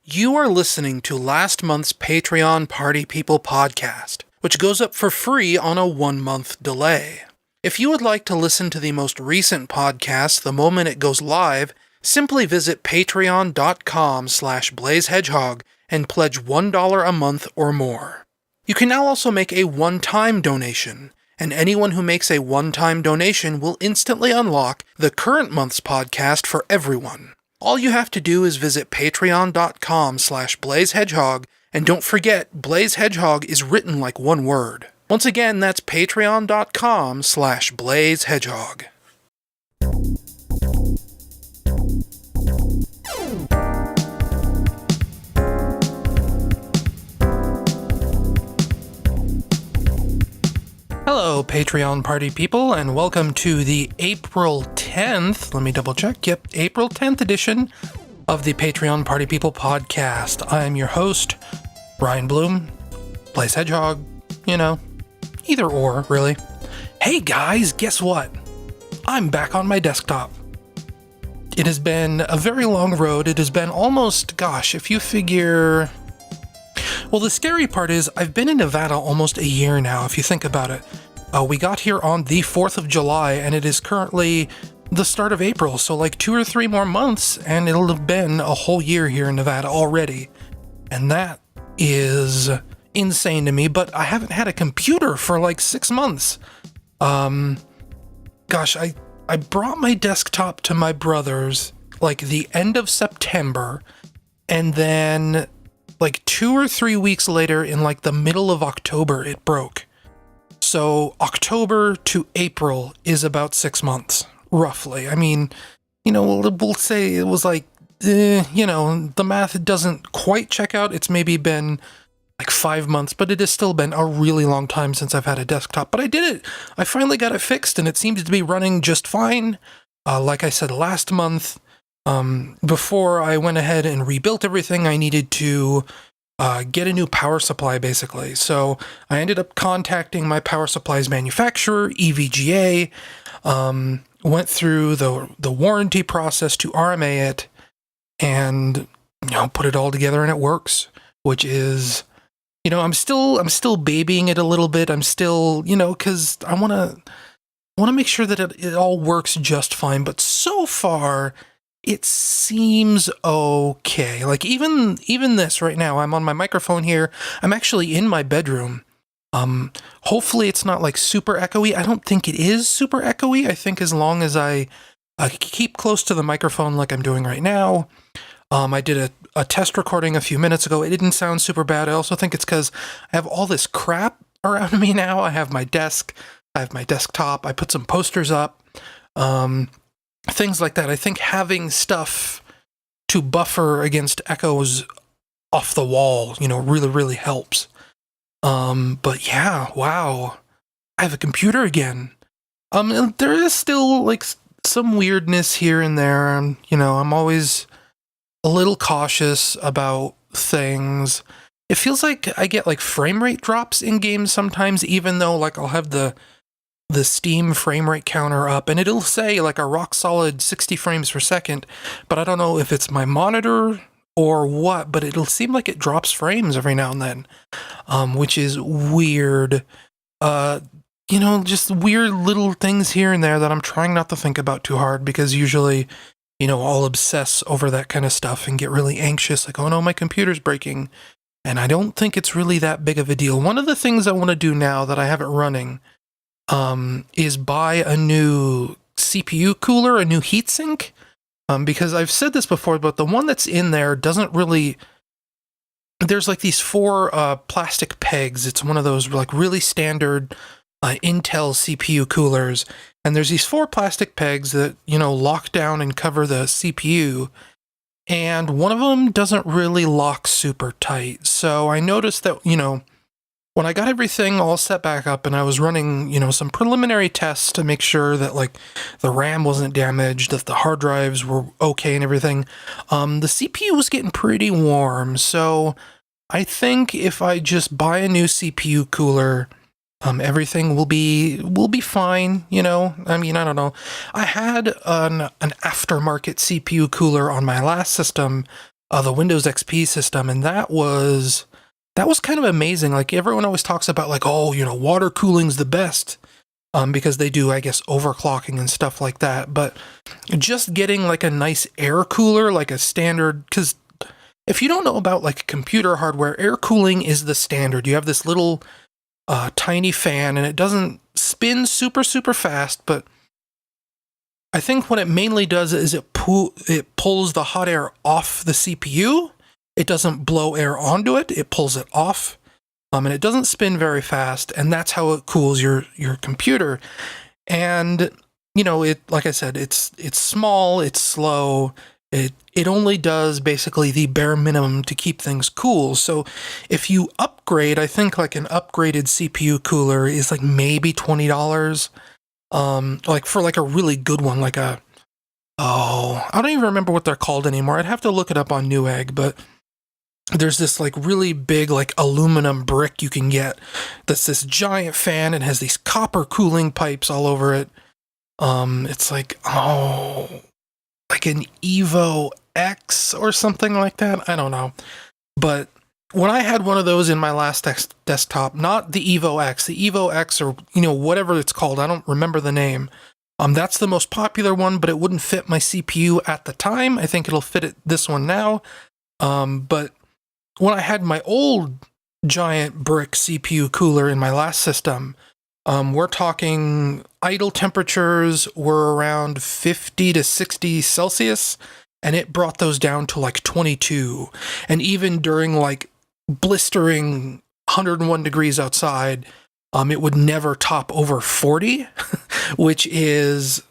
You are listening to last month's Patreon Party People podcast, which goes up for free on a 1-month delay. If you would like to listen to the most recent podcast the moment it goes live, simply visit patreon.com/blazehedgehog and pledge $1 a month or more. You can now also make a one-time donation, and anyone who makes a one-time donation will instantly unlock the current month's podcast for everyone. All you have to do is visit patreon.com/blazehedgehog, and don't forget, Blaze Hedgehog is written like one word. Once again, that's patreon.com/blazehedgehog. Hello, Patreon party people, and welcome to the April 10th, let me double check, April 10th edition of the Patreon Party People podcast. I am your host, Ryan Bloom, Blaze Hedgehog, either or, really. Hey guys, guess what? I'm back on my desktop. It has been a very long road. It has been almost, if you figure... Well, the scary part is I've been in Nevada almost a year now, if you think about it. We got here on the 4th of July, and it is currently the start of April, so like 2 or 3 more months, and it'll have been a whole year here in Nevada already. And that is insane to me, but I haven't had a computer for like 6 months. I brought my desktop to my brother's like the end of September, and then like 2 or 3 weeks later, in like the middle of October, it broke. So October to April is about 6 months, roughly. I mean, we'll say it was like, the math doesn't quite check out. It's maybe been like 5 months, but it has still been a really long time since I've had a desktop. But I did it. I finally got it fixed, and it seems to be running just fine. Like I said last month, before I went ahead and rebuilt everything, I needed to get a new power supply, basically. So I ended up contacting my power supplies manufacturer, EVGA, went through the warranty process to RMA it, and put it all together, and it works, which is, I'm still babying it a little bit. I'm still, because I want to make sure that it all works just fine. But so far, it seems okay. Like even this right now, I'm on my microphone here. I'm actually in my bedroom. Hopefully it's not like super echoey. I don't think it is super echoey. I think as long as I keep close to the microphone like I'm doing right now. I did a test recording a few minutes ago. It didn't sound super bad. I also think it's because I have all this crap around me now. I have my desk. I have my desktop. I put some posters up. Things like that. I think having stuff to buffer against echoes off the wall, really, really helps. But yeah, wow. I have a computer again. There is still like some weirdness here and there. I'm always a little cautious about things. It feels like I get like frame rate drops in games sometimes, even though like I'll have the Steam frame rate counter up, and it'll say like a rock solid 60 frames per second, but I don't know if it's my monitor or what, but it'll seem like it drops frames every now and then, which is weird. Just weird little things here and there that I'm trying not to think about too hard, because usually, I'll obsess over that kind of stuff and get really anxious, like, oh no, my computer's breaking, and I don't think it's really that big of a deal. One of the things I want to do now that I have it running is buy a new CPU cooler, a new heatsink, because I've said this before, but the one that's in there doesn't really... There's like these 4 plastic pegs. It's one of those like really standard Intel CPU coolers, and there's these 4 plastic pegs that, lock down and cover the CPU, and one of them doesn't really lock super tight. So I noticed that, when I got everything all set back up and I was running, some preliminary tests to make sure that like the RAM wasn't damaged, that the hard drives were okay and everything, the CPU was getting pretty warm. So I think if I just buy a new CPU cooler, everything will be fine. I don't know. I had an aftermarket CPU cooler on my last system the Windows XP system, and that was kind of amazing. Like everyone always talks about like, oh, water cooling's the best, because they do, I guess, overclocking and stuff like that. But just getting like a nice air cooler, like a standard, because if you don't know about like computer hardware, air cooling is the standard. You have this little tiny fan, and it doesn't spin super, super fast, but I think what it mainly does is it pulls the hot air off the CPU. It doesn't blow air onto it. It pulls it off, and it doesn't spin very fast, and that's how it cools your computer. And it, like I said, it's small, it's slow. It only does basically the bare minimum to keep things cool. So if you upgrade, I think like an upgraded CPU cooler is like maybe $20. Like for like a really good one, like I don't even remember what they're called anymore. I'd have to look it up on Newegg, but there's this like really big like aluminum brick you can get that's this giant fan and has these copper cooling pipes all over it. It's like, like an Evo X or something like that. I don't know. But when I had one of those in my last desktop, not the Evo X or, whatever it's called, I don't remember the name. That's the most popular one, but it wouldn't fit my CPU at the time. I think it'll fit this one now. But when I had my old giant brick CPU cooler in my last system, we're talking idle temperatures were around 50 to 60 Celsius, and it brought those down to like 22. And even during like blistering 101 degrees outside, it would never top over 40, which is,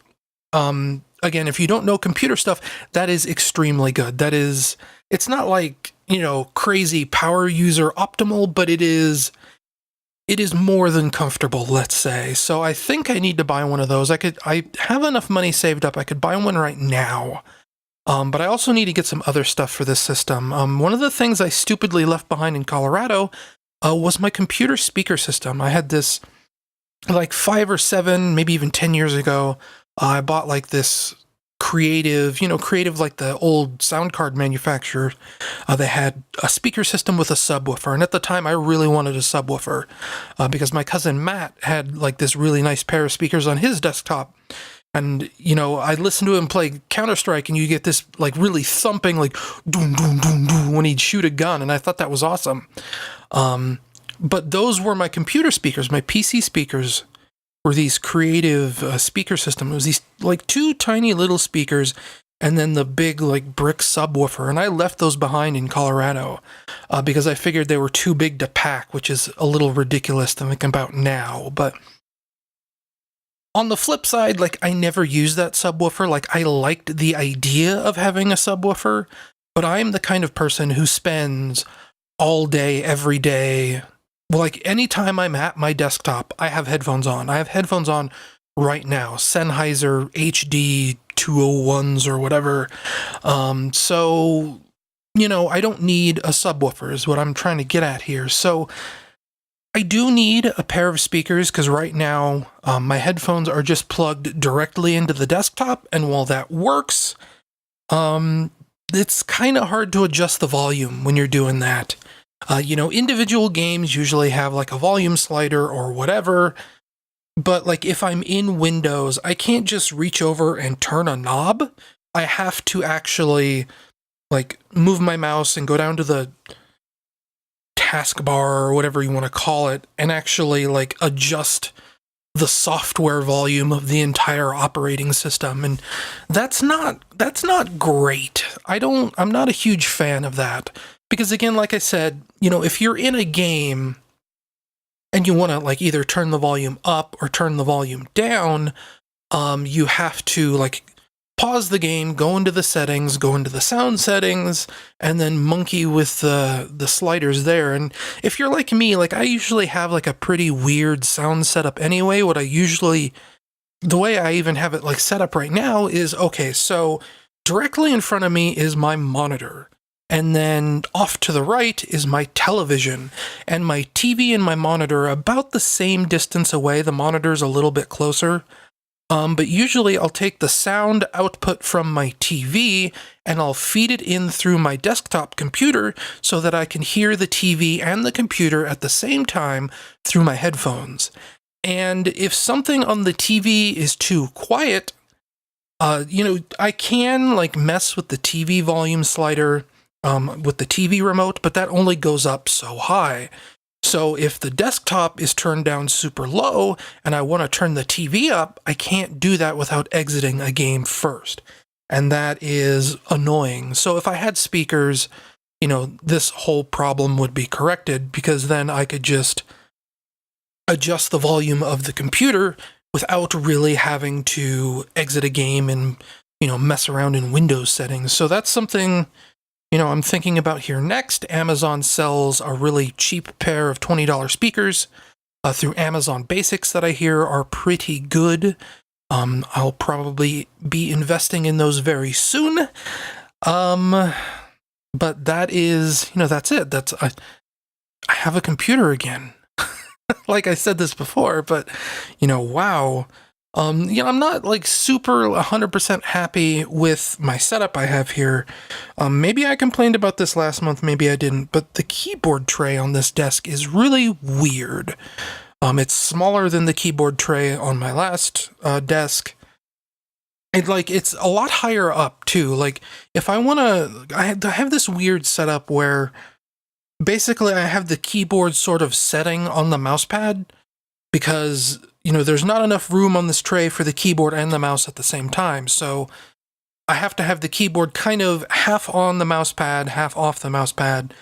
again, if you don't know computer stuff, that is extremely good. It's not like, crazy power user optimal, but it is more than comfortable, let's say. So I think I need to buy one of those. I have enough money saved up. I could buy one right now. But I also need to get some other stuff for this system. One of the things I stupidly left behind in Colorado was my computer speaker system. I had this like 5 or 7, maybe even 10 years ago. I bought like this creative like the old sound card manufacturer. They had a speaker system with a subwoofer. And at the time I really wanted a subwoofer because my cousin Matt had like this really nice pair of speakers on his desktop. And, I listened to him play Counter-Strike, and you get this, like, really thumping, like, doom, doom, doom, doom, when he'd shoot a gun, and I thought that was awesome. But those were my computer speakers. My PC speakers were these creative speaker systems. It was these, like, 2 tiny little speakers, and then the big, like, brick subwoofer. And I left those behind in Colorado because I figured they were too big to pack, which is a little ridiculous to think about now, but on the flip side, like, I never used that subwoofer. Like, I liked the idea of having a subwoofer, but I'm the kind of person who spends all day, every day. Well, like, anytime I'm at my desktop, I have headphones on. I have headphones on right now, Sennheiser HD 201s or whatever. So, I don't need a subwoofer is what I'm trying to get at here. So I do need a pair of speakers because right now my headphones are just plugged directly into the desktop, and while that works, it's kind of hard to adjust the volume when you're doing that. Individual games usually have like a volume slider or whatever, but like if I'm in Windows, I can't just reach over and turn a knob. I have to actually like move my mouse and go down to the taskbar or whatever you want to call it and actually like adjust the software volume of the entire operating system. And that's not great. I'm not a huge fan of that because again, like I said, if you're in a game and you want to like either turn the volume up or turn the volume down, you have to like pause the game, go into the settings, go into the sound settings, and then monkey with the sliders there. And if you're like me, like I usually have like a pretty weird sound setup anyway. The way I even have it like set up right now is, okay, so directly in front of me is my monitor. And then off to the right is my television. And my TV and my monitor are about the same distance away. The monitor's a little bit closer. But usually I'll take the sound output from my TV and I'll feed it in through my desktop computer so that I can hear the TV and the computer at the same time through my headphones. And if something on the TV is too quiet, I can like mess with the TV volume slider with the TV remote, but that only goes up so high. So if the desktop is turned down super low and I want to turn the TV up, I can't do that without exiting a game first. And that is annoying. So if I had speakers, this whole problem would be corrected, because then I could just adjust the volume of the computer without really having to exit a game and, mess around in Windows settings. So that's something I'm thinking about here next. Amazon sells a really cheap pair of $20 speakers through Amazon Basics that I hear are pretty good. I'll probably be investing in those very soon. But that is, that's it. I have a computer again. Like I said this before, but, wow. I'm not like super 100% happy with my setup I have here. Maybe I complained about this last month, maybe I didn't, but the keyboard tray on this desk is really weird. It's smaller than the keyboard tray on my last desk. It's a lot higher up too. Like if I want to, I have this weird setup where basically I have the keyboard sort of setting on the mouse pad, because there's not enough room on this tray for the keyboard and the mouse at the same time. So I have to have the keyboard kind of half on the mouse pad, half off the mouse pad.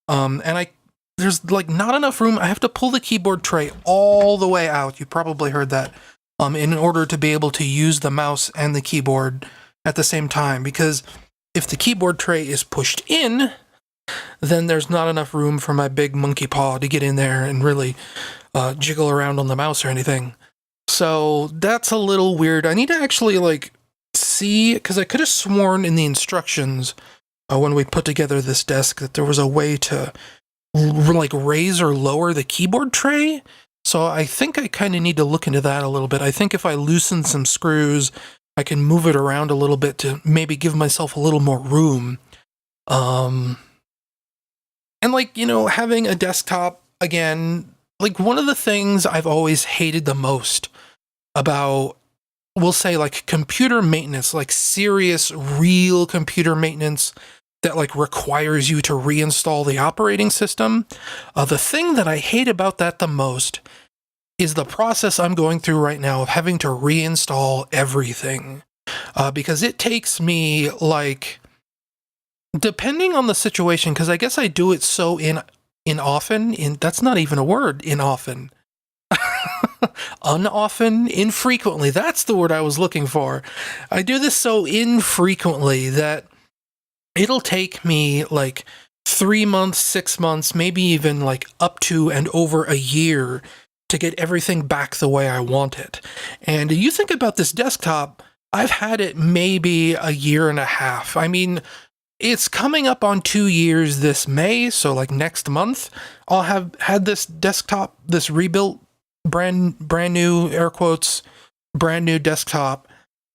There's like not enough room. I have to pull the keyboard tray all the way out. You probably heard that. In order to be able to use the mouse and the keyboard at the same time. Because if the keyboard tray is pushed in, then there's not enough room for my big monkey paw to get in there and really jiggle around on the mouse or anything. So that's a little weird. I need to actually see, because I could have sworn in the instructions when we put together this desk that there was a way to raise or lower the keyboard tray. So I think I kind of need to look into that a little bit. I think if I loosen some screws, I can move it around a little bit to maybe give myself a little more room. And having a desktop again, one of the things I've always hated the most about, we'll say computer maintenance, serious, real computer maintenance that requires you to reinstall the operating system. The thing that I hate about that the most is the process I'm going through right now of having to reinstall everything. Because it takes me depending on the situation, because I guess I do it so often, that's not even a word, often. Unoften, infrequently, that's the word I was looking for. I do this so infrequently that it'll take me 3 months, 6 months, maybe even up to and over a year to get everything back the way I want it. And you think about this desktop, I've had it maybe a year and a half. I mean, it's coming up on 2 years this May, so next month, I'll have had this desktop, this rebuilt, brand new, air quotes, brand new desktop.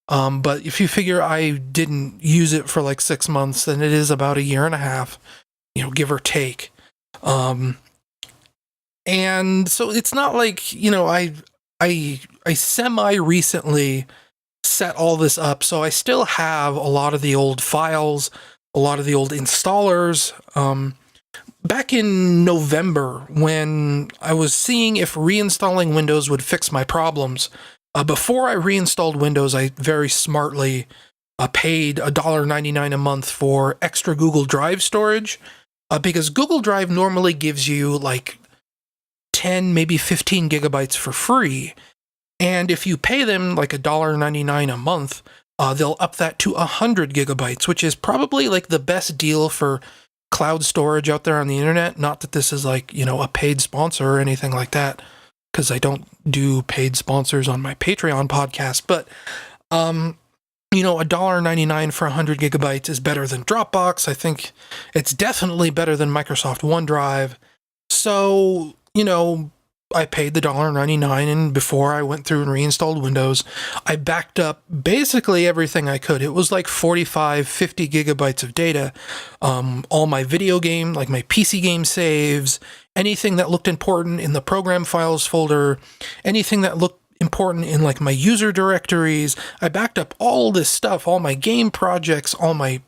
But if you figure I didn't use it for 6 months, then it is about a year and a half, give or take. And so it's not I semi-recently set all this up, so I still have a lot of the old files, a lot of the old installers. Back in November, when I was seeing if reinstalling Windows would fix my problems, before I reinstalled Windows, I very smartly paid $1.99 a month for extra Google Drive storage, because Google Drive normally gives you 10, maybe 15 gigabytes for free. And if you pay them $1.99 a month, they'll up that to 100 gigabytes, which is probably the best deal for cloud storage out there on the internet. Not that this is a paid sponsor or anything like that, because I don't do paid sponsors on my Patreon podcast, but $1.99 for 100 gigabytes is better than Dropbox. I think it's definitely better than Microsoft OneDrive. So, I paid the $1.99, and before I went through and reinstalled Windows, I backed up basically everything I could. It was like 45, 50 gigabytes of data. All my video game, like my PC game saves, anything that looked important in the program files folder, anything that looked important in like my user directories. I backed up all this stuff, all my game projects, all my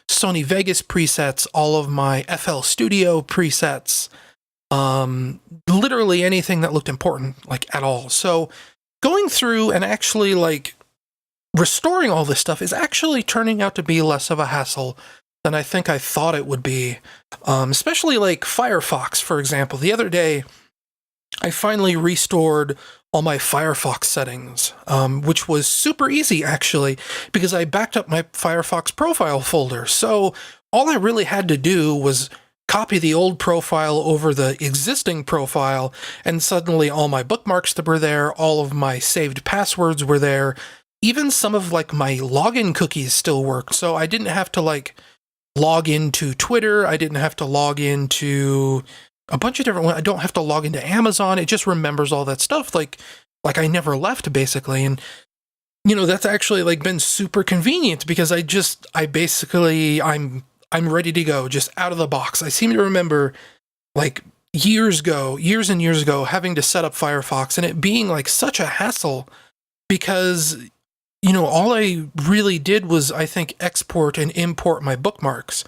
Sony Vegas presets, all of my FL Studio presets, literally anything that looked important, like at all. So going through and actually like restoring all this stuff is actually turning out to be less of a hassle than I think I thought it would be. Especially like Firefox, for example. The other day, I finally restored all my Firefox settings, which was super easy actually, because I backed up my Firefox profile folder. So all I really had to do was copy the old profile over the existing profile, and suddenly all my bookmarks that were there, all of my saved passwords were there. Even some of like my login cookies still worked. So I didn't have to like log into Twitter. I didn't have to log into a bunch of different ones. I don't have to log into Amazon. It just remembers all that stuff. Like I never left basically. And that's actually like been super convenient because I'm ready to go, just out of the box. I seem to remember like years and years ago, having to set up Firefox and it being like such a hassle because, all I really did was, I think, export and import my bookmarks.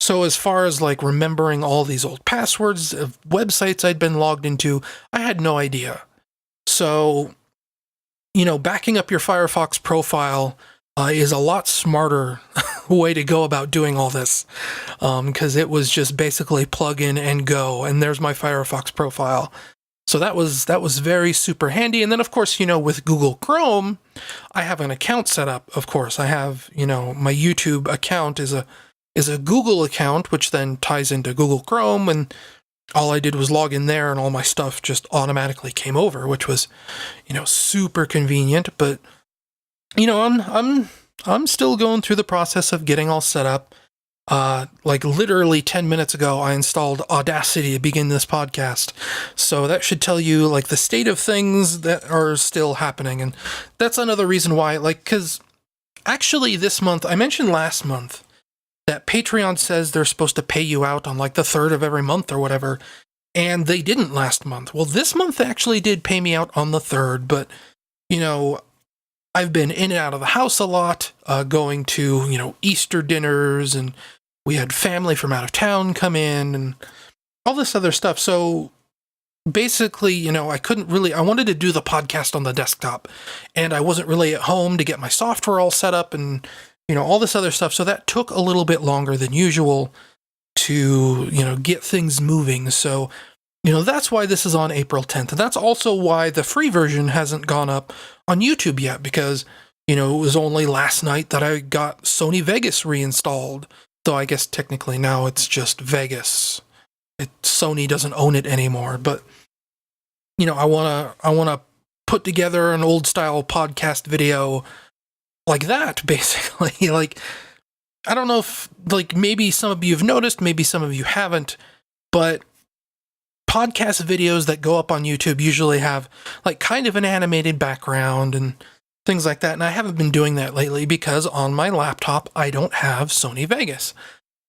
So as far as like remembering all these old passwords of websites I'd been logged into, I had no idea. So, backing up your Firefox profile is a lot smarter way to go about doing all this, because it was just basically plug in and go, and there's my Firefox profile. So that was very super handy. And then of course, with Google Chrome, I have an account set up. Of course, I have, my YouTube account is a Google account, which then ties into Google Chrome, and all I did was log in there and all my stuff just automatically came over, which was, super convenient. But, I'm still going through the process of getting all set up. Like literally 10 minutes ago, I installed Audacity to begin this podcast. So that should tell you like the state of things that are still happening. And that's another reason why, because actually this month, I mentioned last month that Patreon says they're supposed to pay you out on like the 3rd of every month or whatever. And they didn't last month. Well, this month actually did pay me out on the 3rd, but, I've been in and out of the house a lot, going to, Easter dinners, and we had family from out of town come in and all this other stuff. So basically, I wanted to do the podcast on the desktop, and I wasn't really at home to get my software all set up and, all this other stuff. So that took a little bit longer than usual to, get things moving. So, that's why this is on April 10th. And that's also why the free version hasn't gone up on YouTube yet, because, it was only last night that I got Sony Vegas reinstalled. So I guess technically now it's just Vegas. Sony doesn't own it anymore. But, I want to put together an old style podcast video like that, basically. Like, I don't know if, maybe some of you have noticed, maybe some of you haven't, but podcast videos that go up on YouTube usually have kind of an animated background and things like that. And I haven't been doing that lately because on my laptop, I don't have Sony Vegas.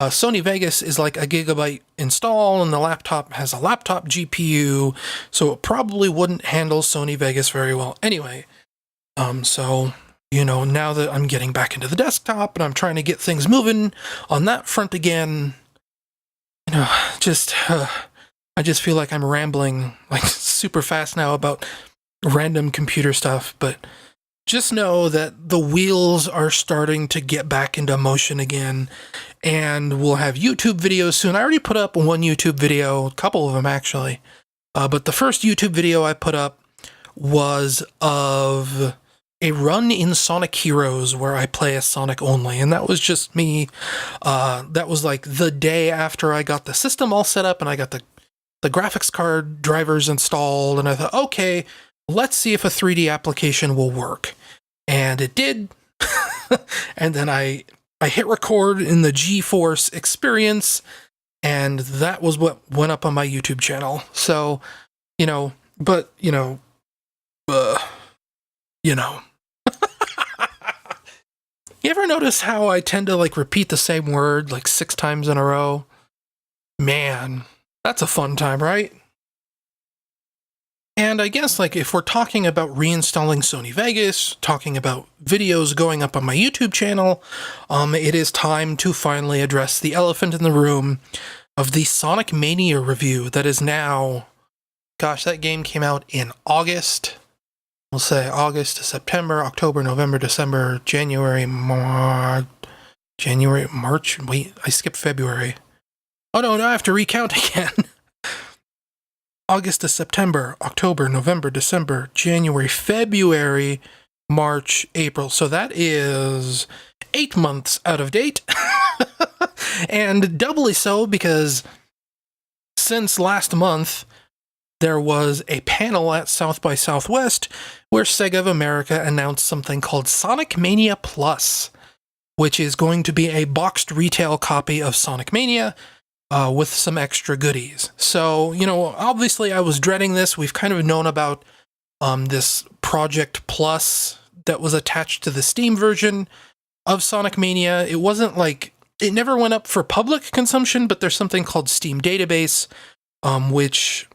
Sony Vegas is like a gigabyte install, and the laptop has a laptop GPU, so it probably wouldn't handle Sony Vegas very well anyway. So, now that I'm getting back into the desktop and I'm trying to get things moving on that front again, I just feel like I'm rambling super fast now about random computer stuff, but just know that the wheels are starting to get back into motion again, and we'll have YouTube videos soon. I already put up one YouTube video, a couple of them actually, but the first YouTube video I put up was of a run in Sonic Heroes where I play as Sonic only, and that was just me. That was the day after I got the system all set up and I got the graphics card drivers installed, and I thought, okay, let's see if a 3D application will work. And it did. And then I hit record in the GeForce experience, and that was what went up on my YouTube channel. So, But, uh, you know. You ever notice how I tend to like repeat the same word like 6 times in a row? Man, that's a fun time, right? And I guess like if we're talking about reinstalling Sony Vegas, talking about videos going up on my YouTube channel, it is time to finally address the elephant in the room of the Sonic Mania review that is now, gosh, that game came out in August. We'll say August to September, October, November, December, January, March. Wait, I skipped February. Oh no, I have to recount again. August to September, October, November, December, January, February, March, April. So that is 8 months out of date. And doubly so because since last month, there was a panel at South by Southwest where Sega of America announced something called Sonic Mania Plus, which is going to be a boxed retail copy of Sonic Mania with some extra goodies. So, obviously I was dreading this. We've kind of known about this Project Plus that was attached to the Steam version of Sonic Mania. It wasn't like, it never went up for public consumption, but there's something called Steam Database, which,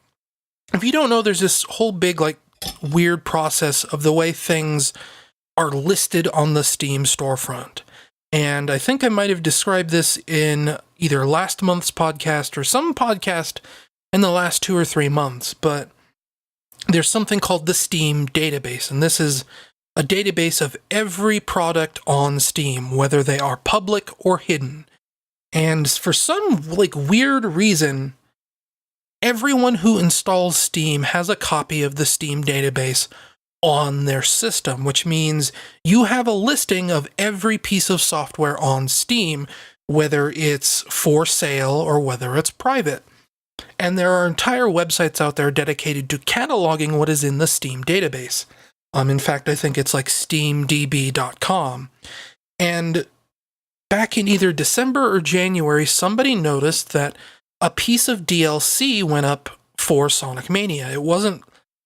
if you don't know, there's this whole big, like, weird process of the way things are listed on the Steam storefront. And I think I might have described this in either last month's podcast or some podcast in the last 2 or 3 months, but there's something called the Steam Database, and this is a database of every product on Steam, whether they are public or hidden. And for some, like, weird reason, everyone who installs Steam has a copy of the Steam database on their system, which means you have a listing of every piece of software on Steam, whether it's for sale or whether it's private. And there are entire websites out there dedicated to cataloging what is in the Steam database. In fact, I think it's like steamdb.com. And back in either December or January, somebody noticed that a piece of DLC went up for Sonic Mania. It wasn't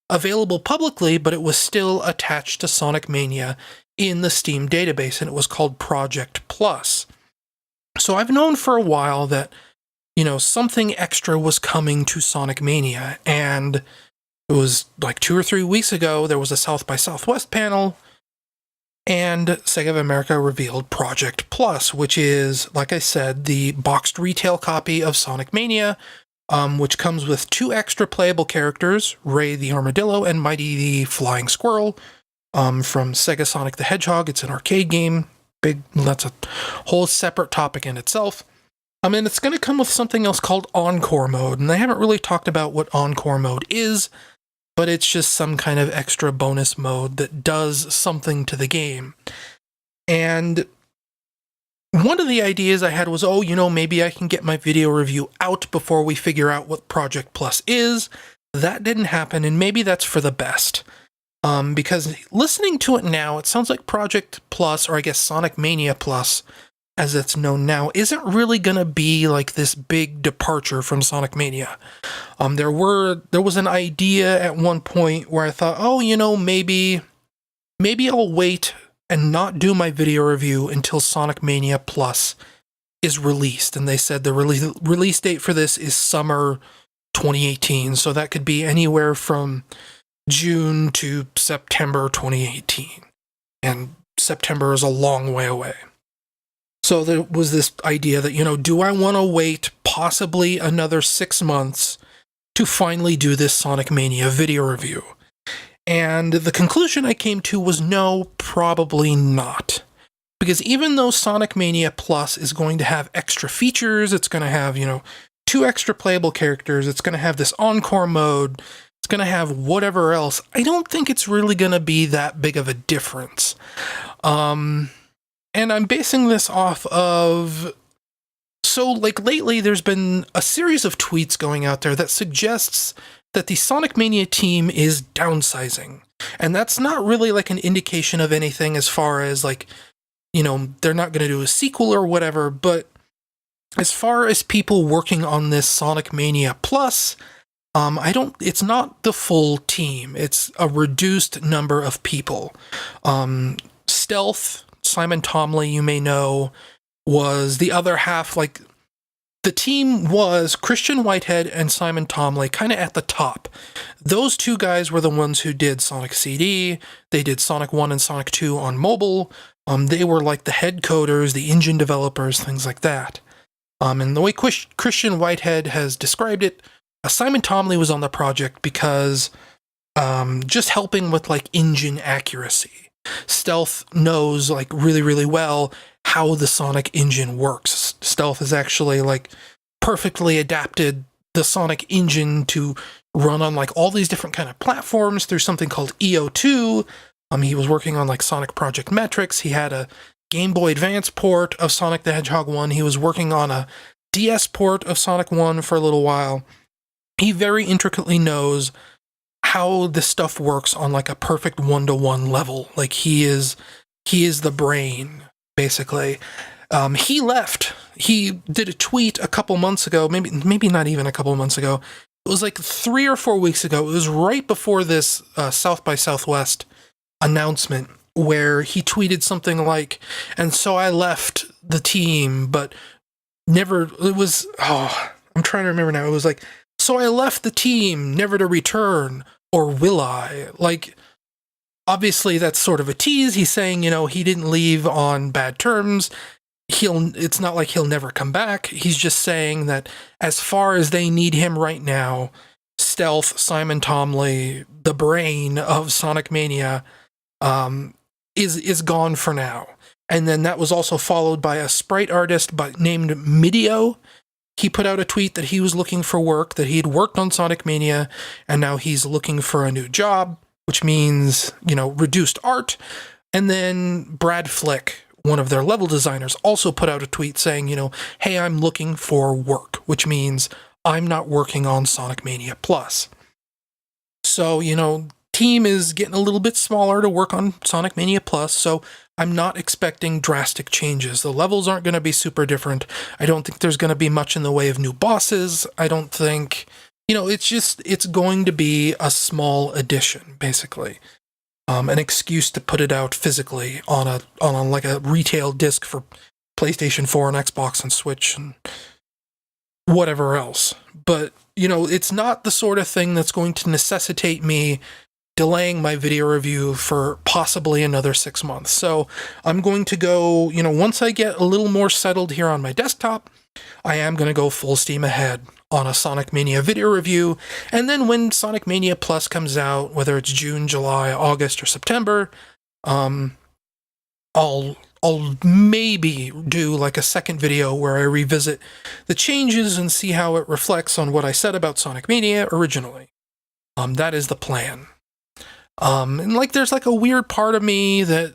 available publicly, but it was still attached to Sonic Mania in the Steam database, and it was called Project Plus. So I've known for a while that, something extra was coming to Sonic Mania, and it was like 2 or 3 weeks ago, there was a South by Southwest panel, and Sega of America revealed Project Plus, which is, like I said, the boxed retail copy of Sonic Mania, which comes with 2 extra playable characters, Ray the Armadillo and Mighty the Flying Squirrel, from Sega Sonic the Hedgehog. It's an arcade game. That's a whole separate topic in itself. And it's going to come with something else called Encore Mode, and they haven't really talked about what Encore Mode is, but it's just some kind of extra bonus mode that does something to the game. And one of the ideas I had was, maybe I can get my video review out before we figure out what Project Plus is. That didn't happen, and maybe that's for the best. Because listening to it now, it sounds like Project Plus, or I guess Sonic Mania Plus, as it's known now, isn't really going to be like this big departure from Sonic Mania. There was an idea at one point where I thought, maybe I'll wait and not do my video review until Sonic Mania Plus is released. And they said the release date for this is summer 2018. So that could be anywhere from June to September 2018. And September is a long way away. So there was this idea that, do I want to wait possibly another 6 months to finally do this Sonic Mania video review? And the conclusion I came to was no, probably not. Because even though Sonic Mania Plus is going to have extra features, it's going to have, 2 extra playable characters, it's going to have this Encore Mode, it's going to have whatever else, I don't think it's really going to be that big of a difference. And I'm basing this off of, lately there's been a series of tweets going out there that suggests that the Sonic Mania team is downsizing. And that's not really like an indication of anything as far as they're not going to do a sequel or whatever, but as far as people working on this Sonic Mania Plus, It's not the full team. It's a reduced number of people. Stealth, Simon Tomley, you may know, was the other half. Like, the team was Christian Whitehead and Simon Tomley kind of at the top. Those two guys were the ones who did Sonic CD. They did Sonic 1 and Sonic 2 on mobile. They were like the head coders, the engine developers, things like that. And the way Christian Whitehead has described it, Simon Tomley was on the project because just helping with like engine accuracy. Stealth knows like really, really well how the Sonic engine works. Stealth has actually like perfectly adapted the Sonic engine to run on like all these different kind of platforms through something called EO2. He was working on like Sonic Project Metrics. He had a Game Boy Advance port of Sonic the Hedgehog 1. He was working on a DS port of Sonic 1 for a little while. He very intricately knows how this stuff works on like a perfect one-to-one level. Like he is the brain, basically. He left. He did a tweet a couple months ago, maybe not even a couple months ago. It was like 3 or 4 weeks ago. It was right before this South by Southwest announcement where he tweeted something like, "And so I left the team, but never," it was, I'm trying to remember now. It was like, "So I left the team, never to return, or will I?" Like, obviously that's sort of a tease. He's saying, he didn't leave on bad terms. It's not like he'll never come back. He's just saying that as far as they need him right now, Stealth, Simon Tomley, the brain of Sonic Mania, is gone for now. And then that was also followed by a sprite artist named Midio. He put out a tweet that he was looking for work, that he'd worked on Sonic Mania, and now he's looking for a new job, which means, reduced art. And then Brad Flick, one of their level designers, also put out a tweet saying, "Hey, I'm looking for work," which means I'm not working on Sonic Mania Plus. So, team is getting a little bit smaller to work on Sonic Mania Plus, so I'm not expecting drastic changes. The levels aren't going to be super different. I don't think there's going to be much in the way of new bosses. I don't think, it's going to be a small addition, basically. An excuse to put it out physically on a retail disc for PlayStation 4 and Xbox and Switch and whatever else. But, it's not the sort of thing that's going to necessitate me delaying my video review for possibly another 6 months. So I'm going to go, once I get a little more settled here on my desktop, I am going to go full steam ahead on a Sonic Mania video review. And then when Sonic Mania Plus comes out, whether it's June, July, August, or September, I'll maybe do like a second video where I revisit the changes and see how it reflects on what I said about Sonic Mania originally. That is the plan. And like there's like a weird part of me that,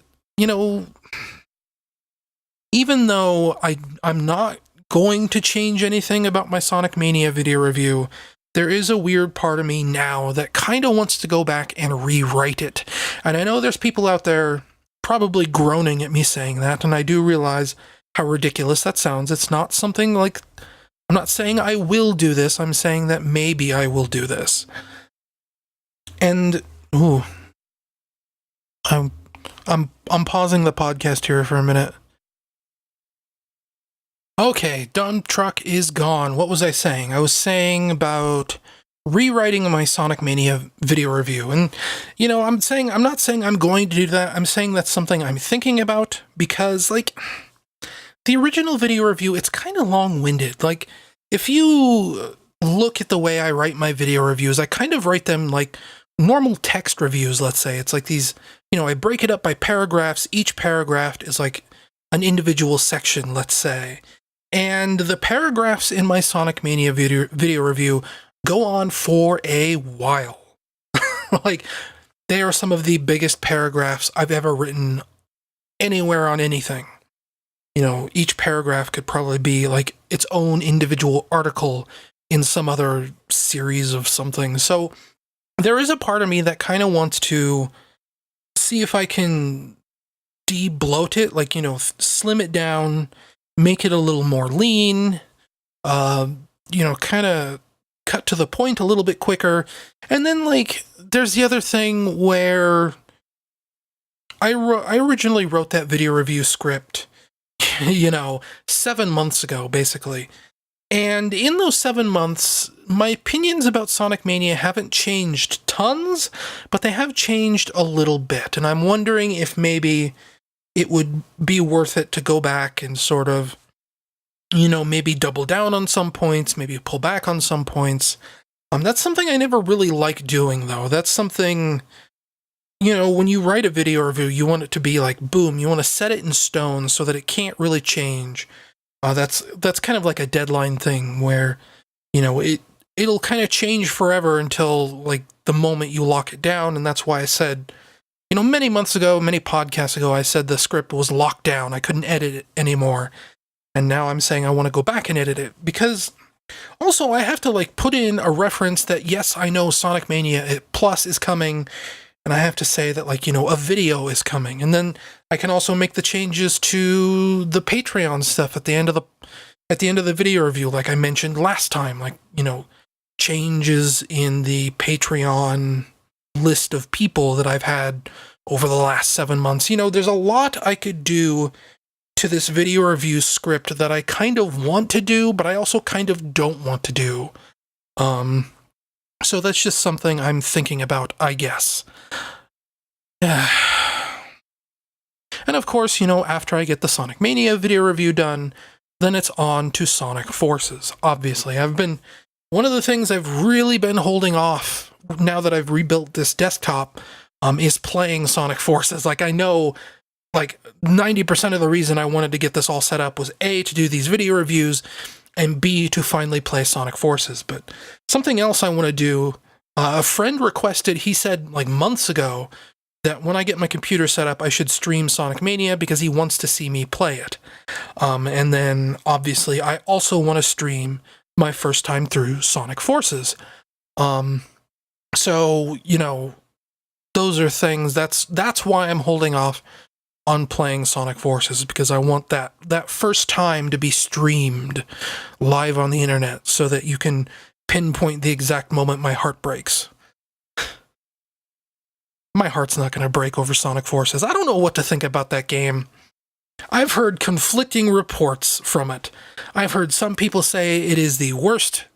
even though I'm not going to change anything about my Sonic Mania video review, there is a weird part of me now that kind of wants to go back and rewrite it. And I know there's people out there probably groaning at me saying that, and I do realize how ridiculous that sounds. It's not something like, I'm not saying I will do this, I'm saying that maybe I will do this. And I'm pausing the podcast here for a minute. Okay, dump truck is gone. What was I saying? I was saying about rewriting my Sonic Mania video review. And, I'm not saying I'm going to do that. I'm saying that's something I'm thinking about because, like, the original video review, it's kind of long-winded. Like, if you look at the way I write my video reviews, I kind of write them like normal text reviews, let's say. It's like these, I break it up by paragraphs. Each paragraph is like an individual section, let's say. And the paragraphs in my Sonic Mania video review go on for a while. Like, they are some of the biggest paragraphs I've ever written anywhere on anything. Each paragraph could probably be like its own individual article in some other series of something. So there is a part of me that kind of wants to see if I can de-bloat it, like, slim it down, make it a little more lean, kind of cut to the point a little bit quicker. And then, like, there's the other thing where I originally wrote that video review script, 7 months ago, basically. And in those 7 months, my opinions about Sonic Mania haven't changed tons, but they have changed a little bit. And I'm wondering if maybe it would be worth it to go back and sort of, maybe double down on some points, maybe pull back on some points. That's something I never really like doing, though. That's something, when you write a video review, you want it to be like, boom, you want to set it in stone so that it can't really change. That's kind of like a deadline thing where, it'll kind of change forever until, like, the moment you lock it down. And that's why I said, many months ago, many podcasts ago, I said the script was locked down. I couldn't edit it anymore. And now I'm saying I want to go back and edit it because also I have to, like, put in a reference that, yes, I know Sonic Mania Plus is coming. And I have to say that, like, a video is coming. And then I can also make the changes to the Patreon stuff at the end of the video review, like I mentioned last time, like, changes in the Patreon list of people that I've had over the last 7 months. There's a lot I could do to this video review script that I kind of want to do, but I also kind of don't want to do. So that's just something I'm thinking about, I guess. And of course, after I get the Sonic Mania video review done, then it's on to Sonic Forces. Obviously, one of the things I've really been holding off now that I've rebuilt this desktop is playing Sonic Forces. Like, I know, like, 90% of the reason I wanted to get this all set up was A, to do these video reviews, and B, to finally play Sonic Forces. But something else I want to do, a friend requested, he said, like, months ago, that when I get my computer set up, I should stream Sonic Mania because he wants to see me play it. And then, obviously, I also want to stream my first time through Sonic Forces. So, those are things, that's why I'm holding off on playing Sonic Forces, because I want that first time to be streamed live on the internet so that you can pinpoint the exact moment my heart breaks. My heart's not going to break over Sonic Forces. I don't know what to think about that game. I've heard conflicting reports from it. I've heard some people say it is the worst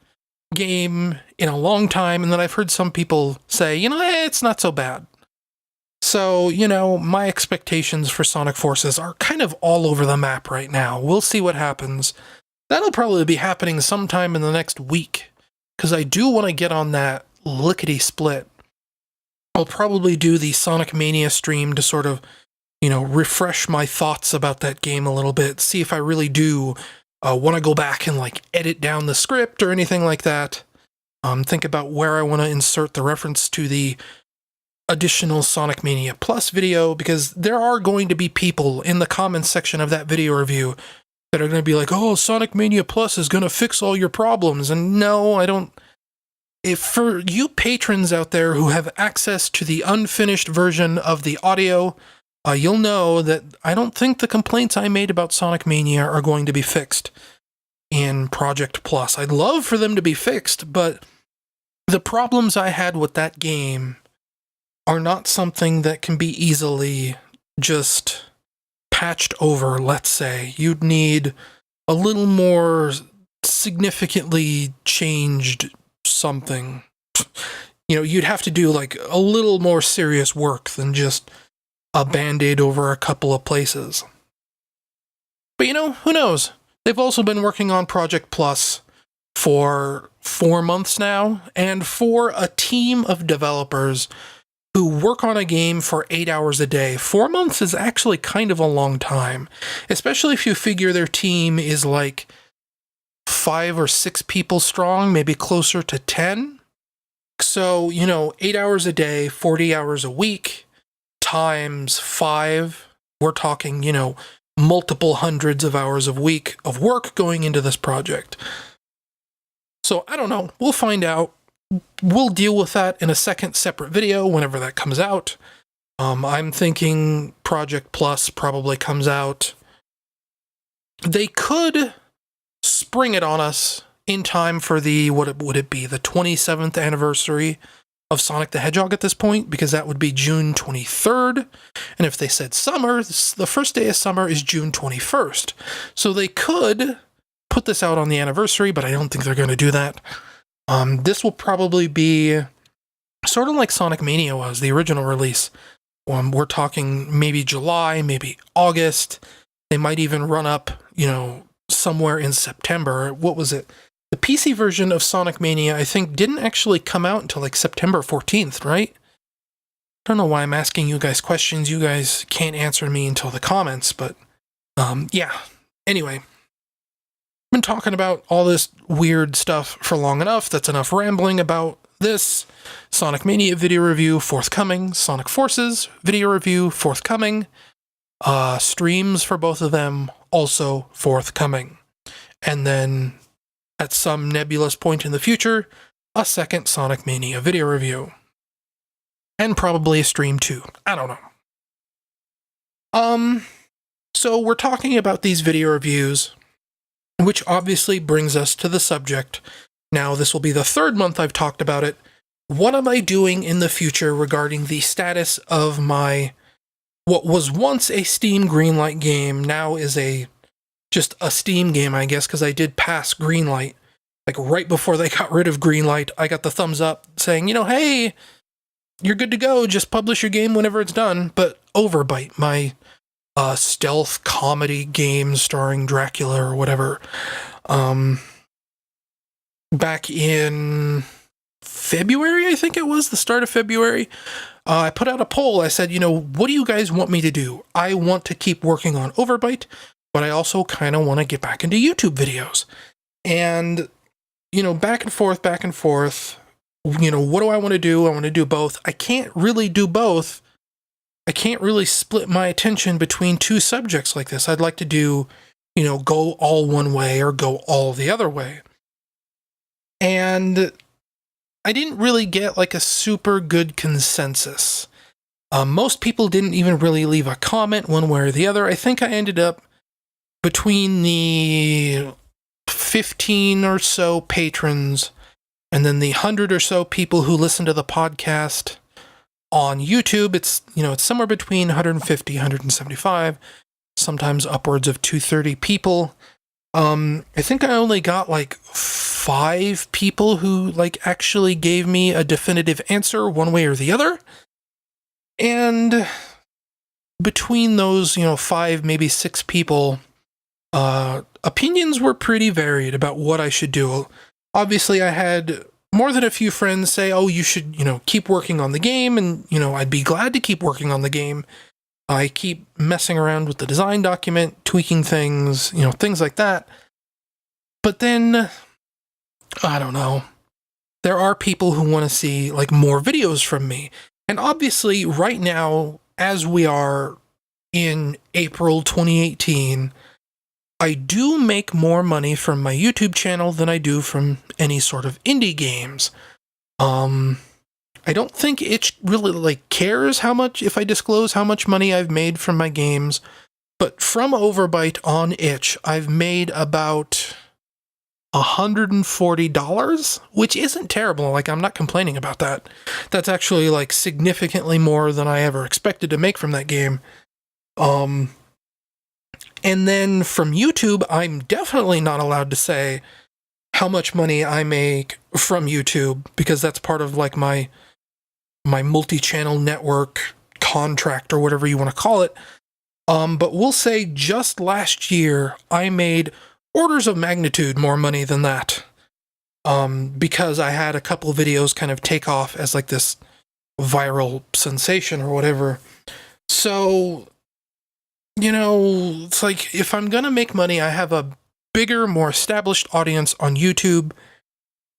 game in a long time, and then I've heard some people say, it's not so bad. So, my expectations for Sonic Forces are kind of all over the map right now. We'll see what happens. That'll probably be happening sometime in the next week, because I do want to get on that lickety-split. I'll probably do the Sonic Mania stream to sort of, refresh my thoughts about that game a little bit, see if I really do want to go back and, like, edit down the script or anything like that. Think about where I want to insert the reference to the additional Sonic Mania Plus video, because there are going to be people in the comments section of that video review that are going to be like, oh, Sonic Mania Plus is going to fix all your problems. And no, I don't. If for you patrons out there who have access to the unfinished version of the audio, you'll know that I don't think the complaints I made about Sonic Mania are going to be fixed in Project Plus. I'd love for them to be fixed, but the problems I had with that game are not something that can be easily just patched over, let's say. You'd need a little more significantly changed something. You'd have to do, like, a little more serious work than just a band-aid over a couple of places. But, who knows? They've also been working on Project Plus for 4 months now, and for a team of developers who work on a game for 8 hours a day, 4 months is actually kind of a long time, especially if you figure their team is like 5 or 6 people strong, maybe closer to 10. So, 8 hours a day, 40 hours a week, times 5, we're talking, multiple hundreds of hours a week of work going into this project. So, I don't know. We'll find out. We'll deal with that in a second separate video whenever that comes out. I'm thinking Project Plus probably comes out. They could spring it on us in time for the, what would it be, the 27th anniversary of Sonic the Hedgehog at this point, because that would be June 23rd. And if they said summer, the first day of summer is June 21st. So they could put this out on the anniversary, but I don't think they're going to do that. This will probably be sort of like Sonic Mania was, the original release. We're talking maybe July, maybe August. They might even run up, somewhere in September. What was it? The PC version of Sonic Mania, I think, didn't actually come out until like September 14th, right? I don't know why I'm asking you guys questions. You guys can't answer me until the comments, but yeah. Anyway, I've been talking about all this weird stuff for long enough. That's enough rambling about this. Sonic Mania video review forthcoming. Sonic Forces video review forthcoming. Streams for both of them also forthcoming. And then at some nebulous point in the future, a second Sonic Mania video review. And probably a stream too. I don't know. So we're talking about these video reviews, which obviously brings us to the subject. Now, this will be the third month I've talked about it. What am I doing in the future regarding the status of my, what was once a Steam Greenlight game, now is just a Steam game, I guess, because I did pass Greenlight. Like right before they got rid of Greenlight, I got the thumbs up saying, hey, you're good to go, just publish your game whenever it's done. But Overbite, my stealth comedy game starring Dracula or whatever, back in February, I think it was, the start of February, I put out a poll. I said, what do you guys want me to do? I want to keep working on Overbite, but I also kind of want to get back into YouTube videos. And, back and forth. What do I want to do? I want to do both. I can't really do both. I can't really split my attention between two subjects like this. I'd like to do, go all one way or go all the other way. And I didn't really get like a super good consensus. Most people didn't even really leave a comment one way or the other. I think I ended up between the 15 or so patrons and then the 100 or so people who listen to the podcast on YouTube. It's, it's somewhere between 150, 175, sometimes upwards of 230 people. I think I only got like 5 people who actually gave me a definitive answer one way or the other. And between those, 5, maybe 6 people, opinions were pretty varied about what I should do. Obviously, I had more than a few friends say, oh, you should, keep working on the game. And, I'd be glad to keep working on the game. I keep messing around with the design document, tweaking things, things like that. But then, I don't know. There are people who want to see more videos from me. And obviously, right now, as we are in April 2018, I do make more money from my YouTube channel than I do from any sort of indie games. I don't think it really cares how much, if I disclose how much money I've made from my games, but from Overbite on itch, I've made about $140, which isn't terrible. I'm not complaining about that. That's actually significantly more than I ever expected to make from that game. And then from YouTube, I'm definitely not allowed to say how much money I make from YouTube, because that's part of my multi-channel network contract or whatever you want to call it. But we'll say just last year, I made orders of magnitude more money than that. Because I had a couple videos kind of take off as this viral sensation or whatever. So, it's if I'm going to make money, I have a bigger, more established audience on YouTube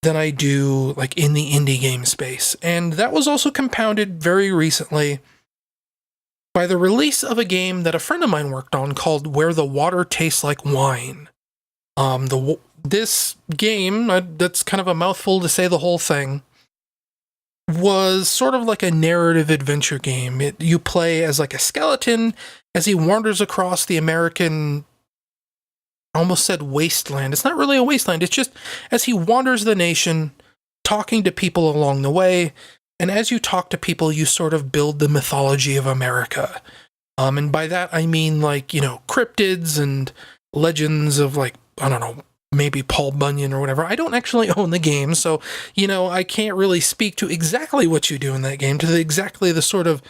than I do in the indie game space. And that was also compounded very recently by the release of a game that a friend of mine worked on called Where the Water Tastes Like Wine. This game, that's kind of a mouthful to say the whole thing, was sort of like a narrative adventure game. You play as a skeleton as he wanders across the American I almost said wasteland. It's not really a wasteland. It's just as he wanders the nation, talking to people along the way. And as you talk to people, you sort of build the mythology of America. And by that, I mean like, you know, cryptids and legends of like, I don't know, maybe Paul Bunyan or whatever. I don't actually own the game, so, you know, I can't really speak to exactly what you do in that game, to exactly the sort of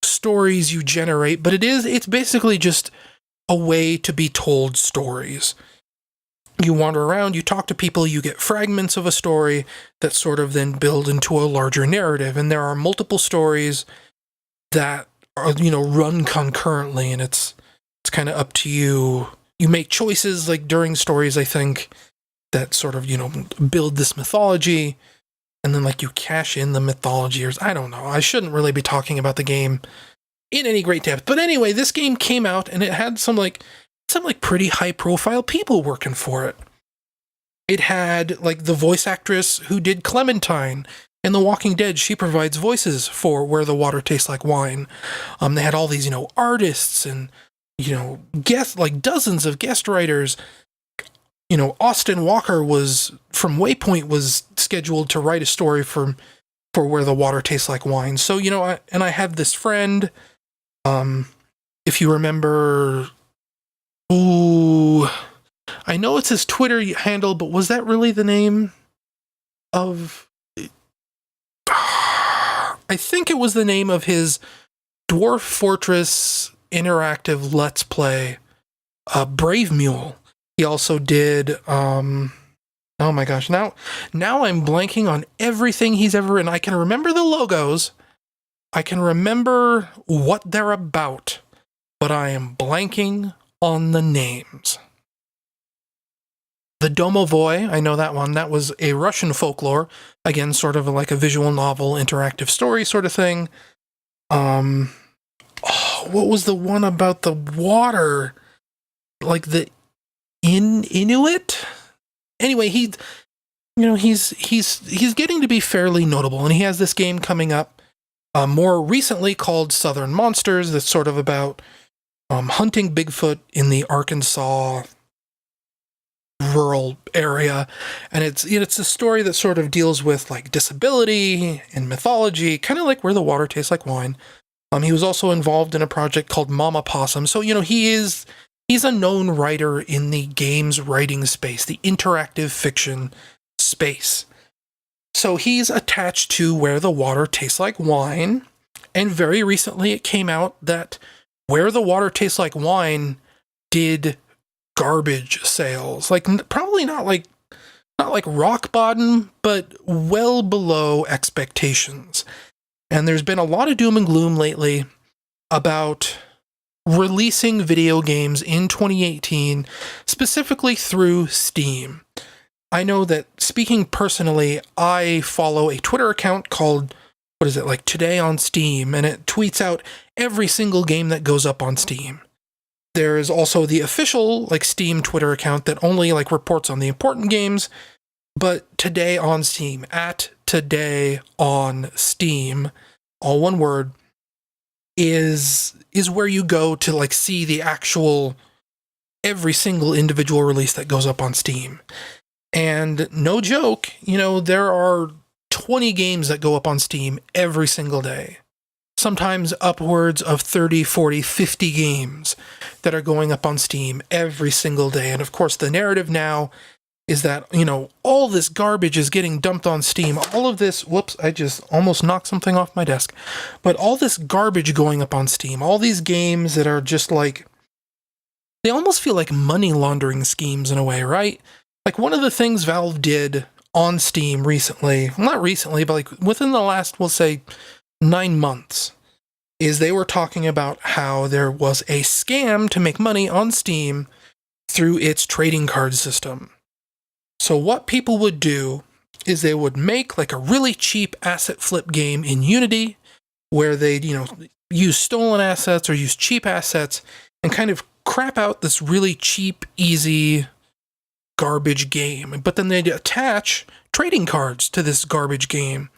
stories you generate, but it's basically just a way to be told stories. You wander around, you talk to people, you get fragments of a story that sort of then build into a larger narrative, and there are multiple stories that are, you know, run concurrently, and it's kind of up to you. You make choices like during stories, I think, that sort of, you know, build this mythology, and then like you cash in the mythology, or I don't know. I shouldn't really be talking about the game in any great depth. But anyway, this game came out and it had some pretty high profile people working for it. It had like the voice actress who did Clementine in The Walking Dead. She provides voices for Where the Water Tastes Like Wine. They had all these, you know, artists and, you know, guests, like dozens of guest writers. You know, Austin Walker from Waypoint was scheduled to write a story for Where the Water Tastes Like Wine. So, you know, I have this friend, if you remember, I know it's his Twitter handle, but was that really the name of, I think it was the name of his Dwarf Fortress interactive Let's Play, Brave Mule. He also did, oh my gosh, now I'm blanking on everything he's ever in. I can remember the logos, I can remember what they're about, but I am blanking on the names. The Domovoy, I know that one. That was a Russian folklore. Again, sort of like a visual novel, interactive story sort of thing. What was the one about the water? Like the Inuit? Anyway, he's getting to be fairly notable, and he has this game coming up more recently called Southern Monsters that's sort of about hunting Bigfoot in the Arkansas rural area, and it's a story that sort of deals with like disability and mythology, kind of like Where the Water Tastes Like Wine. He was also involved in a project called Mama Possum, so you know he's a known writer in the games writing space, the interactive fiction space. So he's attached to Where the Water Tastes Like Wine, and very recently it came out that Where the Water Tastes Like Wine did garbage sales, like probably not like rock bottom, but well below expectations. And there's been a lot of doom and gloom lately about releasing video games in 2018, specifically through Steam. I know that, speaking personally, I follow a Twitter account called, what is it, like Today on Steam, and it tweets out every single game that goes up on Steam. There is also the official like Steam Twitter account that only like reports on the important games, but Today on Steam, at Today on Steam, all one word, is where you go to like see the actual every single individual release that goes up on Steam. And no joke, you know, there are 20 games that go up on Steam every single day. Sometimes upwards of 30, 40, 50 games that are going up on Steam every single day. And of course, the narrative now is that, you know, all this garbage is getting dumped on Steam. All of this, whoops, I just almost knocked something off my desk. But all this garbage going up on Steam, all these games that are just like, they almost feel like money laundering schemes in a way, right? Like one of the things Valve did on Steam recently, not recently, but like within the last, we'll say, 9 months, is they were talking about how there was a scam to make money on Steam through its trading card system. So what people would do is they would make like a really cheap asset flip game in Unity where they'd, you know, use stolen assets or use cheap assets and kind of crap out this really cheap, easy garbage game. But then they'd attach trading cards to this garbage game.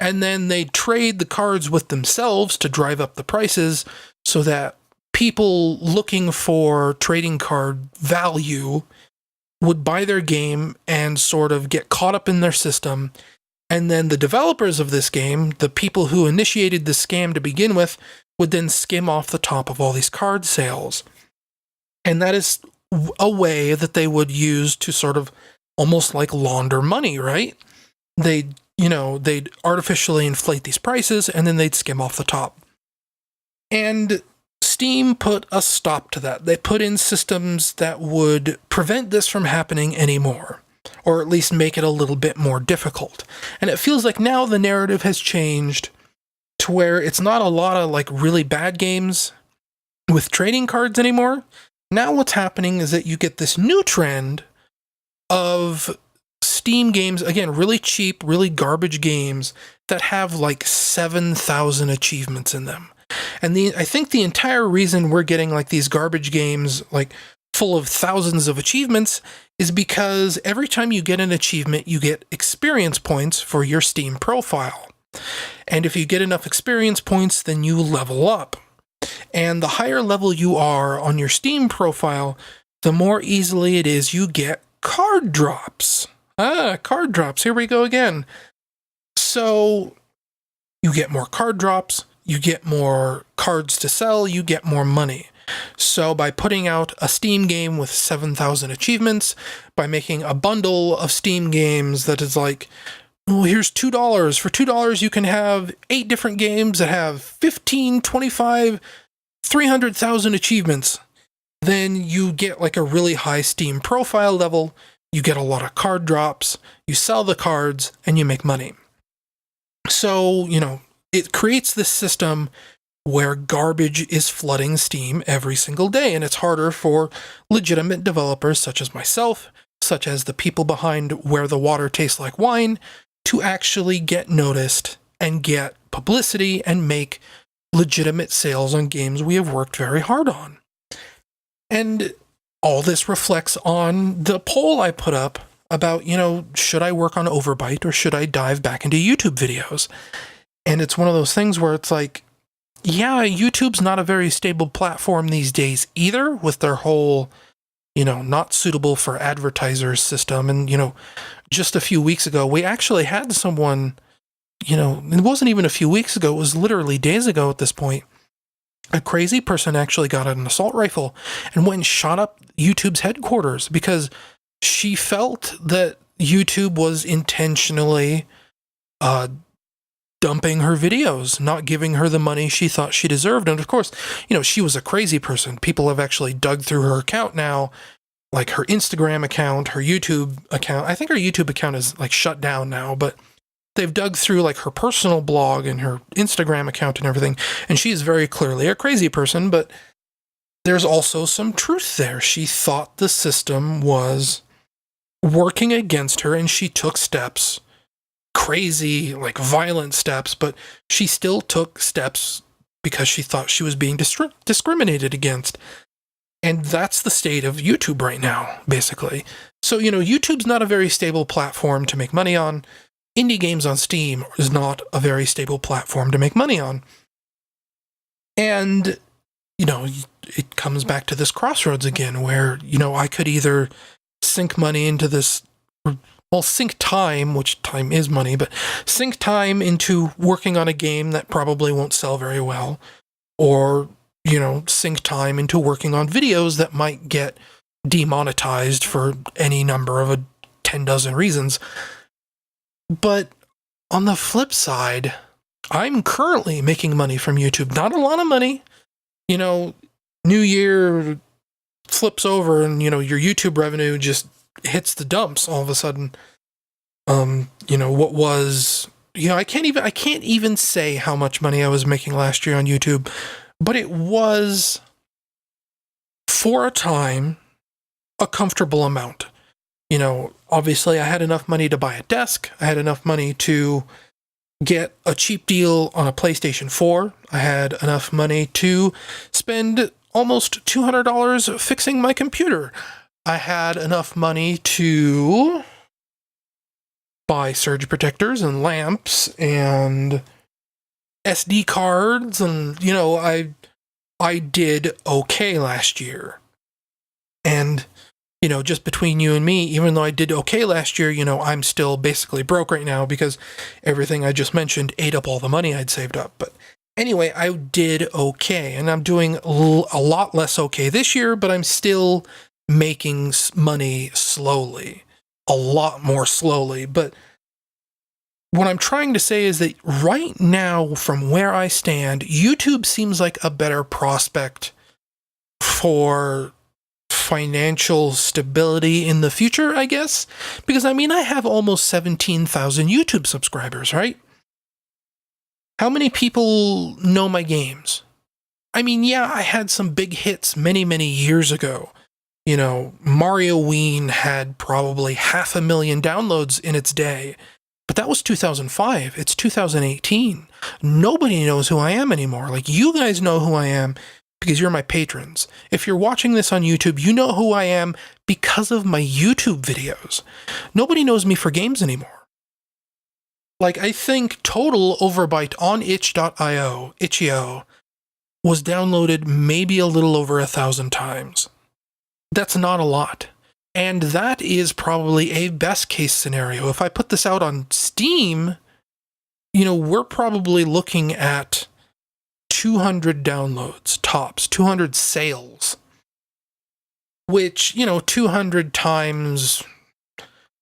And then they trade the cards with themselves to drive up the prices so that people looking for trading card value would buy their game and sort of get caught up in their system. And then the developers of this game, the people who initiated the scam to begin with, would then skim off the top of all these card sales. And that is a way that they would use to sort of almost like launder money, right? They'd artificially inflate these prices and then they'd skim off the top. And Steam put a stop to that. They put in systems that would prevent this from happening anymore, or at least make it a little bit more difficult. And it feels like now the narrative has changed to where it's not a lot of like really bad games with trading cards anymore. Now what's happening is that you get this new trend of Steam games, again, really cheap, really garbage games that have like 7,000 achievements in them. And I think the entire reason we're getting like these garbage games like full of thousands of achievements is because every time you get an achievement, you get experience points for your Steam profile. And if you get enough experience points, then you level up. And the higher level you are on your Steam profile, the more easily it is you get card drops. Card drops. Here we go again. So you get more card drops, you get more cards to sell, you get more money. So by putting out a Steam game with 7,000 achievements, by making a bundle of Steam games that is like, well, here's $2. For $2, you can have 8 different games that have 15, 25, 300,000 achievements. Then you get like a really high Steam profile level. You get a lot of card drops. You sell the cards and you make money. So, it creates this system where garbage is flooding Steam every single day. And it's harder for legitimate developers such as myself, such as the people behind Where the Water Tastes Like Wine, to actually get noticed and get publicity and make legitimate sales on games we have worked very hard on. And all this reflects on the poll I put up about, should I work on Overbite or should I dive back into YouTube videos? And it's one of those things where it's like, yeah, YouTube's not a very stable platform these days either, with their whole, not suitable for advertisers system. And, just a few weeks ago, we actually had someone, it wasn't even a few weeks ago, it was literally days ago at this point. A crazy person actually got an assault rifle and went and shot up YouTube's headquarters because she felt that YouTube was intentionally dumping her videos, not giving her the money she thought she deserved. And of course, she was a crazy person. People have actually dug through her account now, like her Instagram account, her YouTube account. I think her YouTube account is like shut down now, but they've dug through like her personal blog and her Instagram account and everything. And she is very clearly a crazy person, but there's also some truth there. She thought the system was working against her and she took steps, crazy, like violent steps, but she still took steps because she thought she was being discriminated against. And that's the state of YouTube right now, basically. So, YouTube's not a very stable platform to make money on. Indie games on Steam is not a very stable platform to make money on. And, it comes back to this crossroads again where, I could either sink money into this, sink time, which time is money, but sink time into working on a game that probably won't sell very well, or, sink time into working on videos that might get demonetized for any number of 10 dozen reasons. But on the flip side, I'm currently making money from YouTube. Not a lot of money. New Year flips over and, your YouTube revenue just hits the dumps all of a sudden. What was, I can't even say how much money I was making last year on YouTube, but it was, for a time, a comfortable amount. Obviously I had enough money to buy a desk. I had enough money to get a cheap deal on a PlayStation 4. I had enough money to spend almost $200 fixing my computer. I had enough money to buy surge protectors and lamps and SD cards. And, I did okay last year. And, just between you and me, even though I did okay last year, I'm still basically broke right now because everything I just mentioned ate up all the money I'd saved up. But anyway, I did okay, and I'm doing a lot less okay this year, but I'm still making money slowly, a lot more slowly. But what I'm trying to say is that right now, from where I stand, YouTube seems like a better prospect for financial stability in the future, I guess. Because, I have almost 17,000 YouTube subscribers, right? How many people know my games? Yeah, I had some big hits many, many years ago. Mario Ween had probably 500,000 downloads in its day. But that was 2005. It's 2018. Nobody knows who I am anymore. Like, you guys know who I am because you're my patrons. If you're watching this on YouTube, you know who I am because of my YouTube videos. Nobody knows me for games anymore. Like, I think total Overbite on itch.io, was downloaded maybe a little over 1,000 times. That's not a lot. And that is probably a best case scenario. If I put this out on Steam, we're probably looking at 200 downloads, tops, 200 sales. Which, 200 times,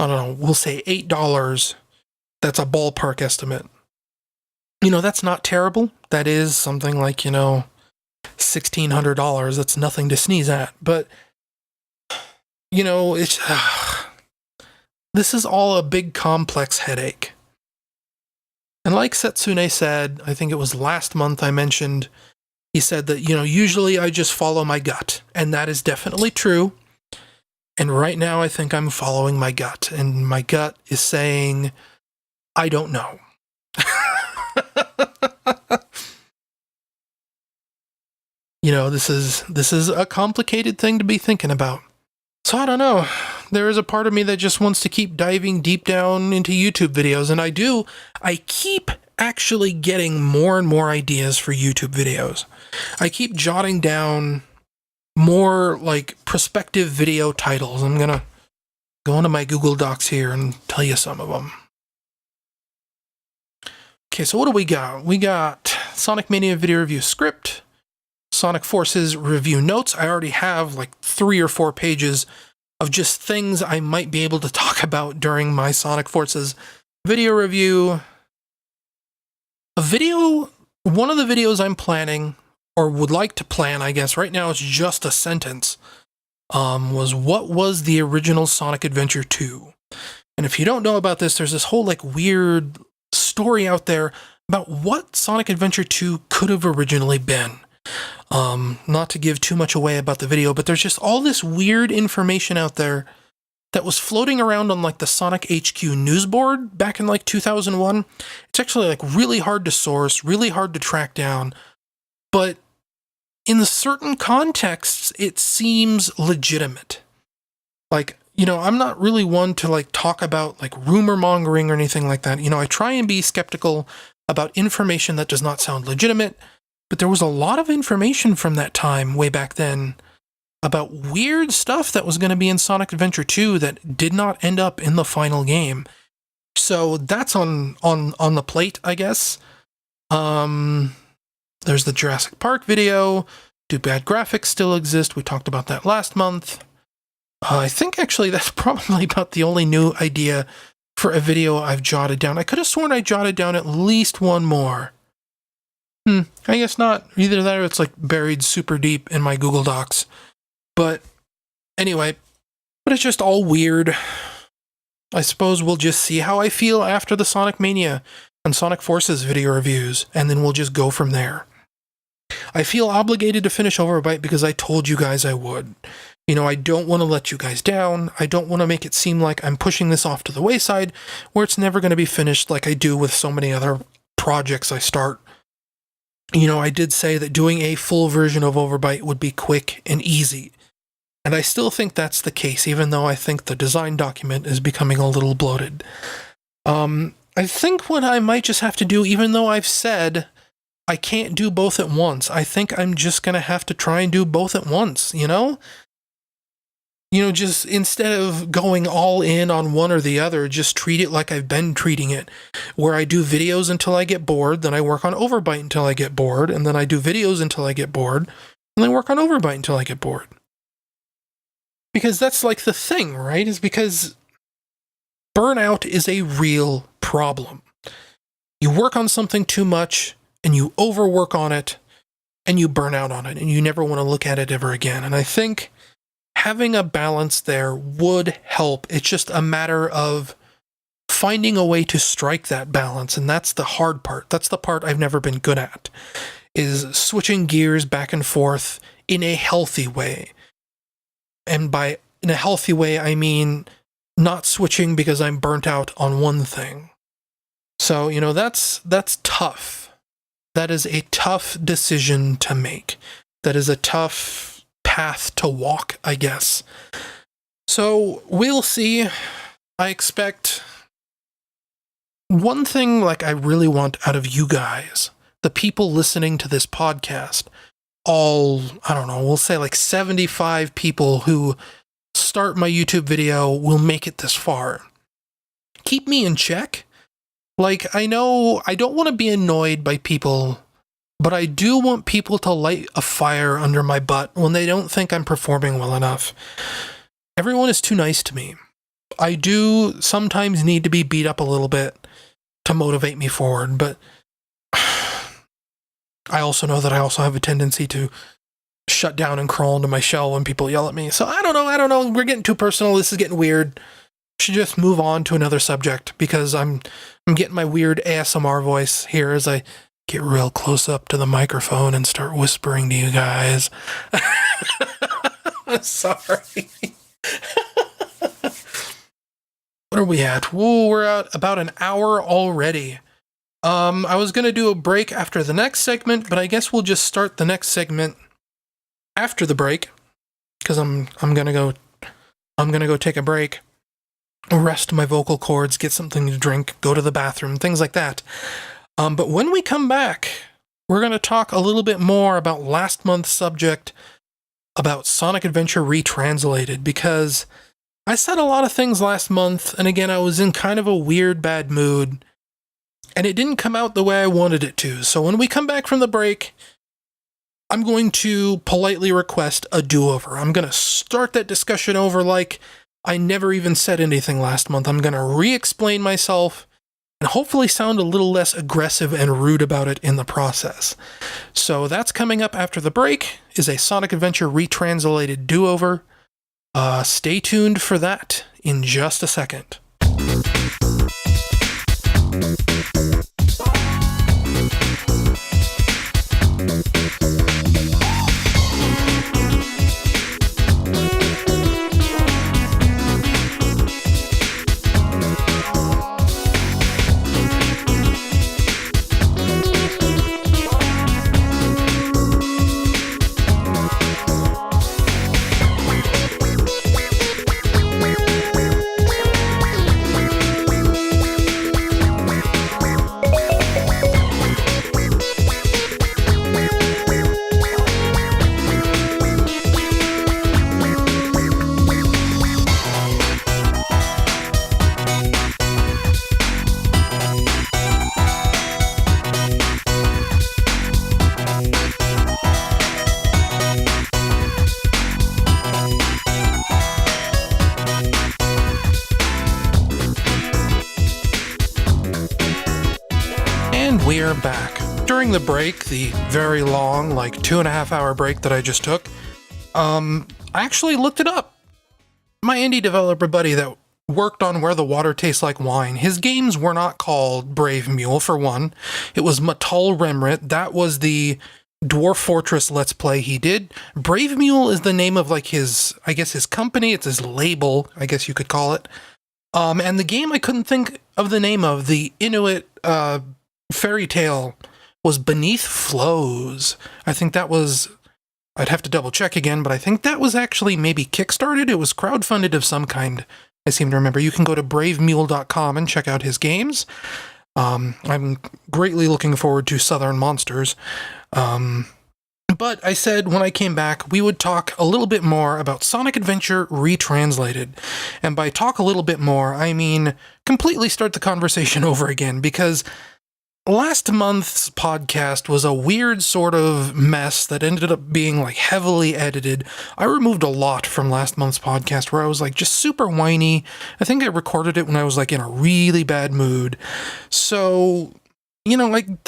I don't know, we'll say $8. That's a ballpark estimate. That's not terrible. That is something like, $1,600. That's nothing to sneeze at. But it's this is all a big complex headache. And like Setsune said, I think it was last month I mentioned, he said that, usually I just follow my gut. And that is definitely true. And right now I think I'm following my gut. And my gut is saying, I don't know. This is a complicated thing to be thinking about. So I don't know. There is a part of me that just wants to keep diving deep down into YouTube videos, and I keep actually getting more and more ideas for YouTube videos. I keep jotting down more like prospective video titles. I'm gonna go into my Google Docs here and tell you some of them. Okay, so what do we got? We got Sonic Mania video review script, Sonic Forces review notes. I already have like 3 or 4 pages of just things I might be able to talk about during my Sonic Forces video review. One of the videos I'm planning, or would like to plan, I guess, right now it's just a sentence, was what was the original Sonic Adventure 2? And if you don't know about this, there's this whole like weird story out there about what Sonic Adventure 2 could have originally been. Not to give too much away about the video, but there's just all this weird information out there that was floating around on like the Sonic HQ news board back in like 2001. It's actually like really hard to source, really hard to track down, but in certain contexts, it seems legitimate. Like, I'm not really one to like talk about like rumor mongering or anything like that. I try and be skeptical about information that does not sound legitimate. But there was a lot of information from that time, way back then, about weird stuff that was going to be in Sonic Adventure 2 that did not end up in the final game. So that's on the plate, I guess. There's the Jurassic Park video. Do bad graphics still exist? We talked about that last month. I think actually that's probably about the only new idea for a video I've jotted down. I could have sworn I jotted down at least one more. I guess not. Either that or it's like buried super deep in my Google Docs. But anyway, it's just all weird. I suppose we'll just see how I feel after the Sonic Mania and Sonic Forces video reviews, and then we'll just go from there. I feel obligated to finish Overbite because I told you guys I would. I don't want to let you guys down. I don't want to make it seem like I'm pushing this off to the wayside where it's never going to be finished like I do with so many other projects I start. I did say that doing a full version of Overbite would be quick and easy. And I still think that's the case, even though I think the design document is becoming a little bloated. I think what I might just have to do, even though I've said I can't do both at once. I think I'm just going to have to try and do both at once, you know? Just instead of going all in on one or the other, just treat it like I've been treating it, where I do videos until I get bored, then I work on Overbite until I get bored, and then I do videos until I get bored, and then work on Overbite until I get bored. Because that's like the thing, right? Is because burnout is a real problem. You work on something too much, and you overwork on it, and you burn out on it, and you never want to look at it ever again. And I think having a balance there would help. It's just a matter of finding a way to strike that balance, and that's the hard part. That's the part I've never been good at, is switching gears back and forth in a healthy way. And by in a healthy way, I mean not switching because I'm burnt out on one thing. So, that's tough. That is a tough decision to make. That is a tough path to walk, I guess. So we'll see. I expect one thing I really want out of you guys, the people listening to this podcast, all, I don't know, we'll say 75 people who start my YouTube video will make it this far. Keep me in check. I know I don't want to be annoyed by people, but I do want people to light a fire under my butt when they don't think I'm performing well enough. Everyone is too nice to me. I do sometimes need to be beat up a little bit to motivate me forward, but I also know that I also have a tendency to shut down and crawl into my shell when people yell at me. So I don't know. We're getting too personal. This is getting weird. Should just move on to another subject because I'm getting my weird ASMR voice here as I get real close up to the microphone and start whispering to you guys. Sorry. What are we at? Whoa, we're at about an hour already. I was going to do a break after the next segment, but I guess we'll just start the next segment after the break because I'm going to go take a break, rest my vocal cords, get something to drink, go to the bathroom, things like that. But when we come back, we're going to talk a little bit more about last month's subject about Sonic Adventure Retranslated, because I said a lot of things last month, and again, I was in kind of a weird, bad mood, and it didn't come out the way I wanted it to. So when we come back from the break, I'm going to politely request a do-over. I'm going to start that discussion over like I never even said anything last month. I'm going to re-explain myself and hopefully sound a little less aggressive and rude about it in the process. So that's coming up after the break, is a Sonic Adventure Retranslated do-over. Stay tuned for that in just a second. We're back. During the break, the very long, 2.5 hour break that I just took, I actually looked it up. My indie developer buddy that worked on Where the Water Tastes Like Wine, his games were not called Brave Mule, for one. It was Matal Remrit. That was the Dwarf Fortress Let's Play he did. Brave Mule is the name of his company. It's his label, I guess you could call it. And the game I couldn't think of the name of, the Inuit fairy tale, was Beneath Flows. I think that was, I'd have to double check again, but I think that was actually maybe kickstarted. It was crowdfunded of some kind, I seem to remember. You can go to bravemule.com and check out his games. I'm greatly looking forward to Southern Monsters. But I said when I came back, we would talk a little bit more about Sonic Adventure Retranslated. And by talk a little bit more, I mean completely start the conversation over again, because last month's podcast was a weird sort of mess that ended up being like heavily edited. I removed a lot from last month's podcast where I was like just super whiny. I think I recorded it when I was like in a really bad mood. So, like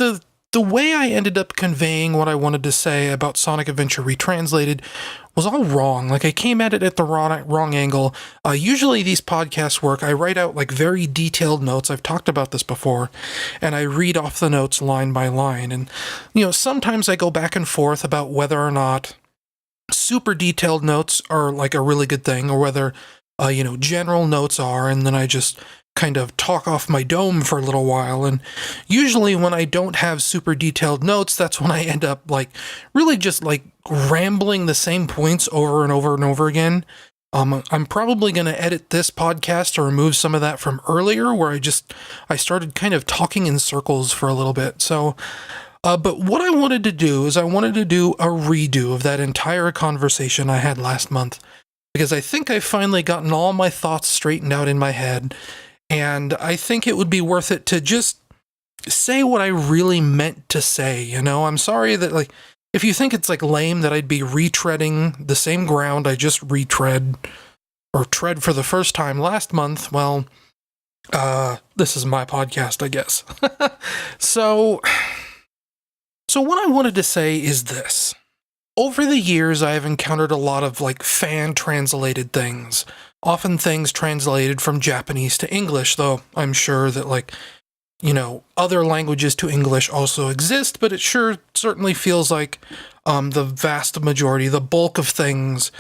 the way I ended up conveying what I wanted to say about Sonic Adventure Retranslated was all wrong. Like, I came at it at the wrong angle. Usually these podcasts work. I write out like very detailed notes. I've talked about this before, and I read off the notes line by line. And, sometimes I go back and forth about whether or not super detailed notes are like a really good thing, or whether, general notes are, and then I just kind of talk off my dome for a little while. And usually when I don't have super detailed notes, that's when I end up like really just like rambling the same points over and over and over again. I'm probably going to edit this podcast to remove some of that from earlier, where I started kind of talking in circles for a little bit. So, but what I wanted to do is I wanted to do a redo of that entire conversation I had last month, because I think I've finally gotten all my thoughts straightened out in my head. And I think it would be worth it to just say what I really meant to say, I'm sorry that, like, if you think it's, like, lame that I'd be retreading the same ground I just tread for the first time last month, well, this is my podcast, I guess. So what I wanted to say is this. Over the years, I have encountered a lot of, like, fan-translated things. Often things translated from Japanese to English, though I'm sure that, like, other languages to English also exist, but it certainly feels like the vast majority, the bulk of things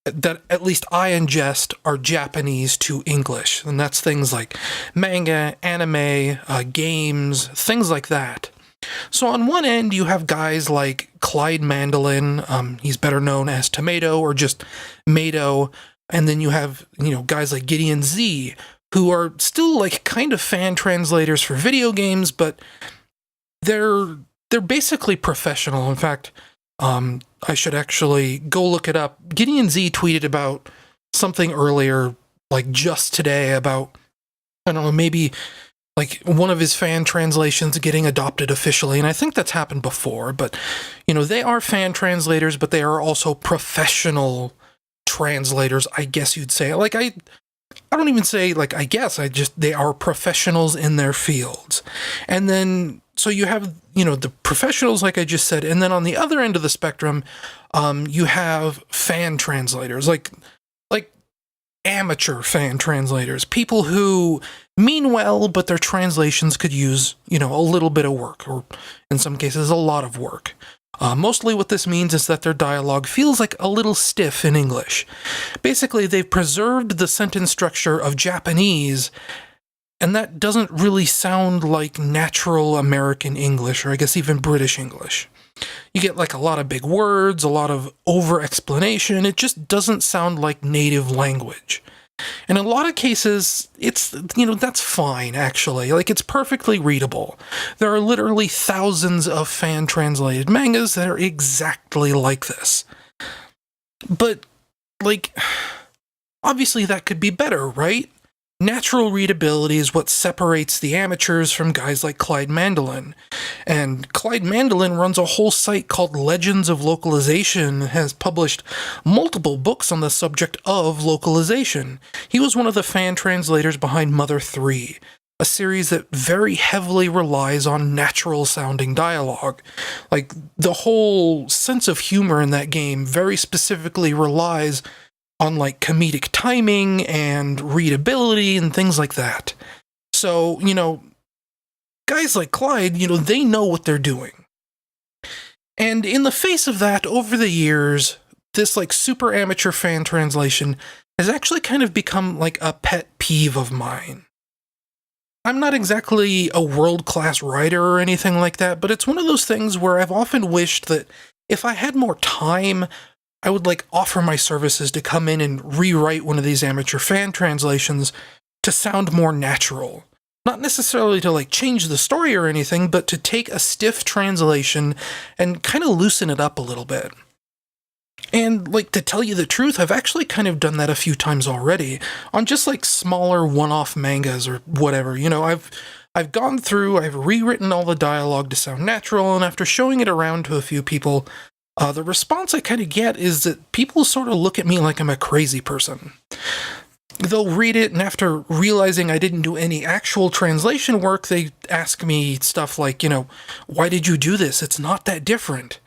that at least I ingest are Japanese to English. And that's things like manga, anime, games, things like that. So on one end, you have guys like Clyde Mandolin, he's better known as Tomato or just Mado. And then you have, guys like Gideon Z, who are still like kind of fan translators for video games, but they're basically professional. In fact, I should actually go look it up. Gideon Z tweeted about something earlier, like just today, about, I don't know, maybe like one of his fan translations getting adopted officially. And I think that's happened before, but, they are fan translators, but they are also professional translators, I guess you'd say. Like, I don't even say, like, I guess, they are professionals in their fields. And then, so you have, the professionals, like I just said, and then on the other end of the spectrum, you have fan translators, like amateur fan translators, people who mean well, but their translations could use, a little bit of work, or in some cases, a lot of work. Mostly what this means is that their dialogue feels like a little stiff in English. Basically, they've preserved the sentence structure of Japanese, and that doesn't really sound like natural American English, or I guess even British English. You get like a lot of big words, a lot of over-explanation. It just doesn't sound like native language. And in a lot of cases, it's, that's fine, actually. Like, it's perfectly readable. There are literally thousands of fan-translated mangas that are exactly like this. But, like, obviously that could be better, right? Natural readability is what separates the amateurs from guys like Clyde Mandolin. And Clyde Mandolin runs a whole site called Legends of Localization, and has published multiple books on the subject of localization. He was one of the fan translators behind Mother 3, a series that very heavily relies on natural-sounding dialogue. Like, the whole sense of humor in that game very specifically relies on, like, comedic timing and readability and things like that. So, guys like Clyde, they know what they're doing. And in the face of that, over the years, this, like, super amateur fan translation has actually kind of become, like, a pet peeve of mine. I'm not exactly a world-class writer or anything like that, but it's one of those things where I've often wished that if I had more time, I would, like, offer my services to come in and rewrite one of these amateur fan translations to sound more natural. Not necessarily to like change the story or anything, but to take a stiff translation and kind of loosen it up a little bit. And like, to tell you the truth, I've actually kind of done that a few times already on just like smaller one-off mangas or whatever. You know, I've gone through, I've rewritten all the dialogue to sound natural, and after showing it around to a few people, the response I kind of get is that people sort of look at me like I'm a crazy person. They'll read it, and after realizing I didn't do any actual translation work, they ask me stuff like, you know, why did you do this? It's not that different.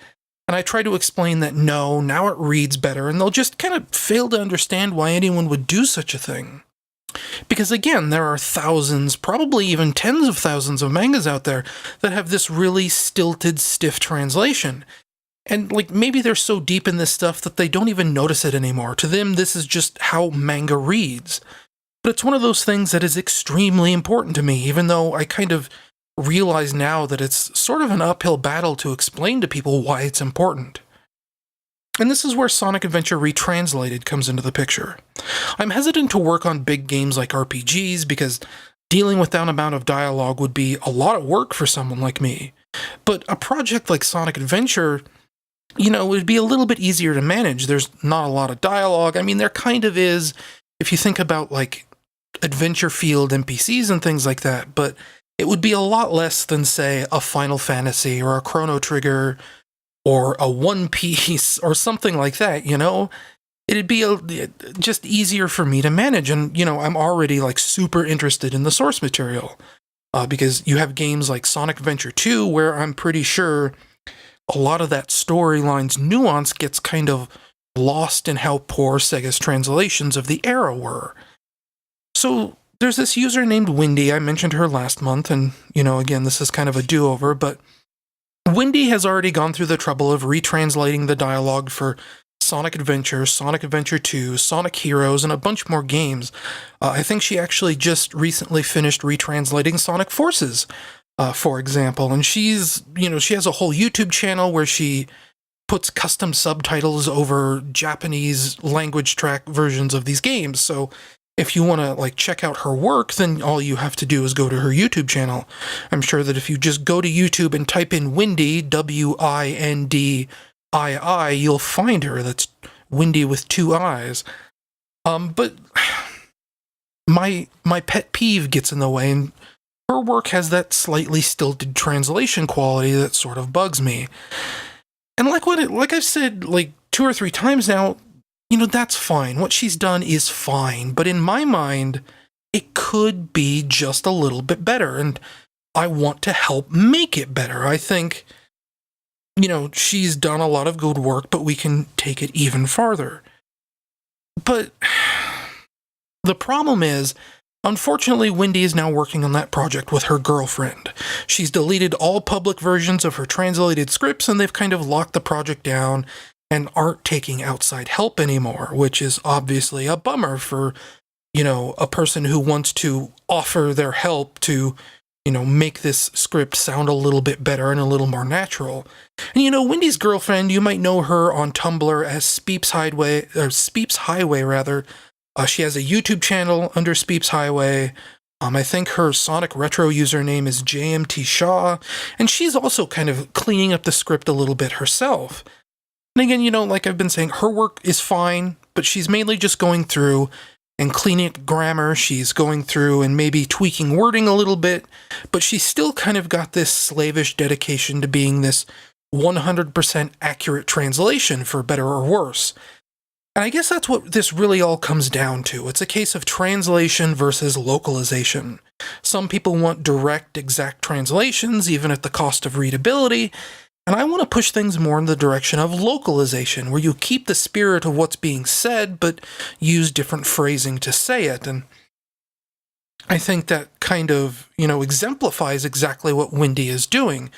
And I try to explain that no, now it reads better, and they'll just kind of fail to understand why anyone would do such a thing. Because again, there are thousands, probably even tens of thousands of mangas out there that have this really stilted, stiff translation. And like, maybe they're so deep in this stuff that they don't even notice it anymore. To them, this is just how manga reads. But it's one of those things that is extremely important to me, even though I kind of realize now that it's sort of an uphill battle to explain to people why it's important. And this is where Sonic Adventure Retranslated comes into the picture. I'm hesitant to work on big games like RPGs because dealing with that amount of dialogue would be a lot of work for someone like me. But a project like Sonic Adventure, you know, would be a little bit easier to manage. There's not a lot of dialogue. I mean, there kind of is if you think about like adventure field NPCs and things like that, but it would be a lot less than, say, a Final Fantasy or a Chrono Trigger or a One Piece or something like that, you know? It'd be just easier for me to manage. And, you know, I'm already like super interested in the source material because you have games like Sonic Adventure 2 where I'm pretty sure a lot of that storyline's nuance gets kind of lost in how poor Sega's translations of the era were. So there's this user named Wendy. I mentioned her last month, and, you know, again, this is kind of a do-over, but Wendy has already gone through the trouble of retranslating the dialogue for Sonic Adventure, Sonic Adventure 2, Sonic Heroes, and a bunch more games. I think she actually just recently finished retranslating Sonic Forces, for example, and she's, you know, she has a whole YouTube channel where she puts custom subtitles over Japanese language track versions of these games, so if you want to like check out her work, then all you have to do is go to her YouTube channel. I'm sure that if you just go to YouTube and type in Windy, Windii, you'll find her. That's Windy with 2 eyes. But my pet peeve gets in the way, and her work has that slightly stilted translation quality that sort of bugs me. And like I've said like 2 or 3 times now, you know, that's fine. What she's done is fine. But in my mind, it could be just a little bit better. And I want to help make it better. I think, you know, she's done a lot of good work, but we can take it even farther. But the problem is, unfortunately, Wendy is now working on that project with her girlfriend. She's deleted all public versions of her translated scripts, and they've kind of locked the project down and aren't taking outside help anymore, which is obviously a bummer for, you know, a person who wants to offer their help to, you know, make this script sound a little bit better and a little more natural. And, you know, Wendy's girlfriend, you might know her on Tumblr as Speeps Highway, rather. She has a YouTube channel under Speeps Highway. I think her Sonic Retro username is JMT Shaw, and she's also kind of cleaning up the script a little bit herself. And again, you know, like I've been saying, her work is fine, but she's mainly just going through and cleaning up grammar. She's going through and maybe tweaking wording a little bit, but she's still kind of got this slavish dedication to being this 100% accurate translation, for better or worse. And I guess that's what this really all comes down to. It's a case of translation versus localization. Some people want direct, exact translations, even at the cost of readability. And I want to push things more in the direction of localization, where you keep the spirit of what's being said, but use different phrasing to say it. And I think that kind of, you know, exemplifies exactly what Wendy is doing,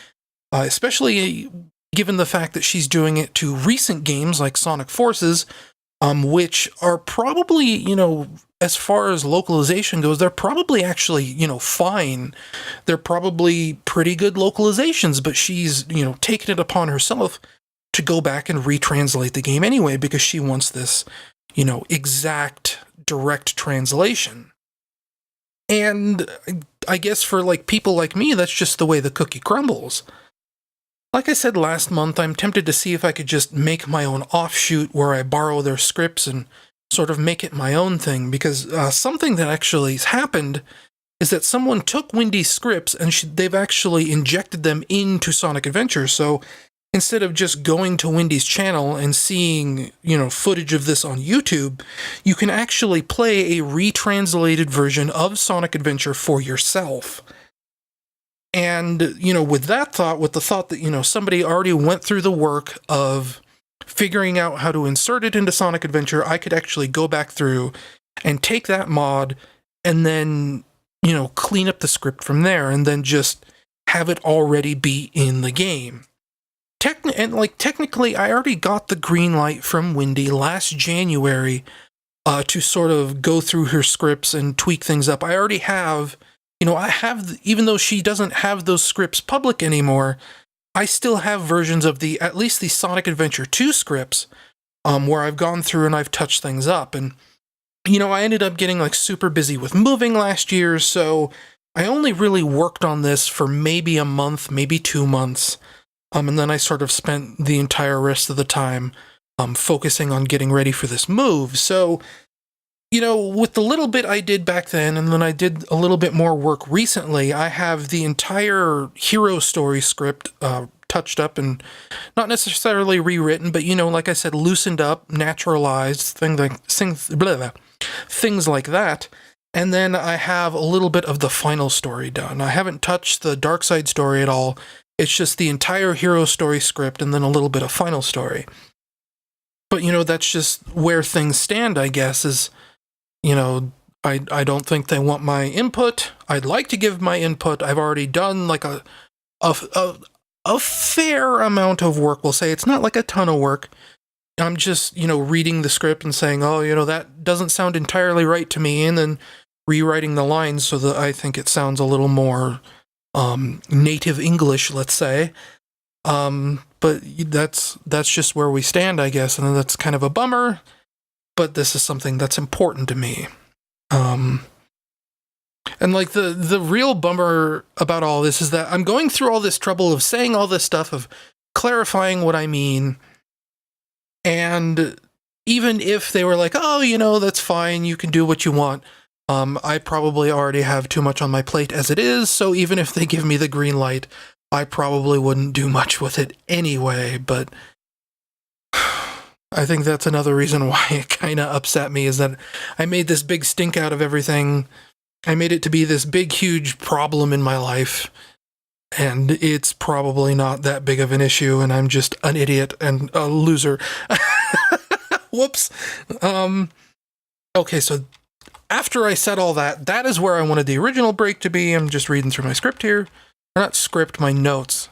especially given the fact that she's doing it to recent games like Sonic Forces, which are probably, you know, as far as localization goes, they're probably actually, you know, fine. They're probably pretty good localizations, but she's, you know, taken it upon herself to go back and retranslate the game anyway because she wants this, you know, exact, direct translation. And I guess for like people like me, that's just the way the cookie crumbles. Like I said last month, I'm tempted to see if I could just make my own offshoot where I borrow their scripts and sort of make it my own thing, because something that actually has happened is that someone took Wendy's scripts and they've actually injected them into Sonic Adventure. So instead of just going to Wendy's channel and seeing, footage of this on YouTube, you can actually play a retranslated version of Sonic Adventure for yourself. And, with that thought, with the thought that, somebody already went through the work of figuring out how to insert it into Sonic Adventure, I could actually go back through and take that mod and then, clean up the script from there and then just have it already be in the game. Technically, I already got the green light from Wendy last January to sort of go through her scripts and tweak things up. I already have, even though she doesn't have those scripts public anymore, I still have versions of at least the Sonic Adventure 2 scripts where I've gone through and I've touched things up. And, I ended up getting like super busy with moving last year, so I only really worked on this for maybe a month, maybe 2 months. And then I sort of spent the entire rest of the time focusing on getting ready for this move. So, with the little bit I did back then, and then I did a little bit more work recently, I have the entire hero story script touched up and not necessarily rewritten, but, like I said, loosened up, naturalized, things like that. And then I have a little bit of the final story done. I haven't touched the Dark Side story at all. It's just the entire hero story script and then a little bit of final story. But, that's just where things stand, I guess, is, I don't think they want my input. I'd like to give my input. I've already done like a fair amount of work, we'll say. It's not like a ton of work. I'm just, reading the script and saying, oh, that doesn't sound entirely right to me, and then rewriting the lines so that I think it sounds a little more native English, let's say. But that's just where we stand, I guess, and that's kind of a bummer, but this is something that's important to me. And like the real bummer about all this is that I'm going through all this trouble of saying all this stuff, of clarifying what I mean, and even if they were like, oh, that's fine, you can do what you want, I probably already have too much on my plate as it is, so even if they give me the green light, I probably wouldn't do much with it anyway. But I think that's another reason why it kind of upset me, is that I made this big stink out of everything. I made it to be this big, huge problem in my life, and it's probably not that big of an issue, and I'm just an idiot and a loser. Whoops. Okay, so after I said all that, that is where I wanted the original break to be. I'm just reading through my script here. Or not script, my notes.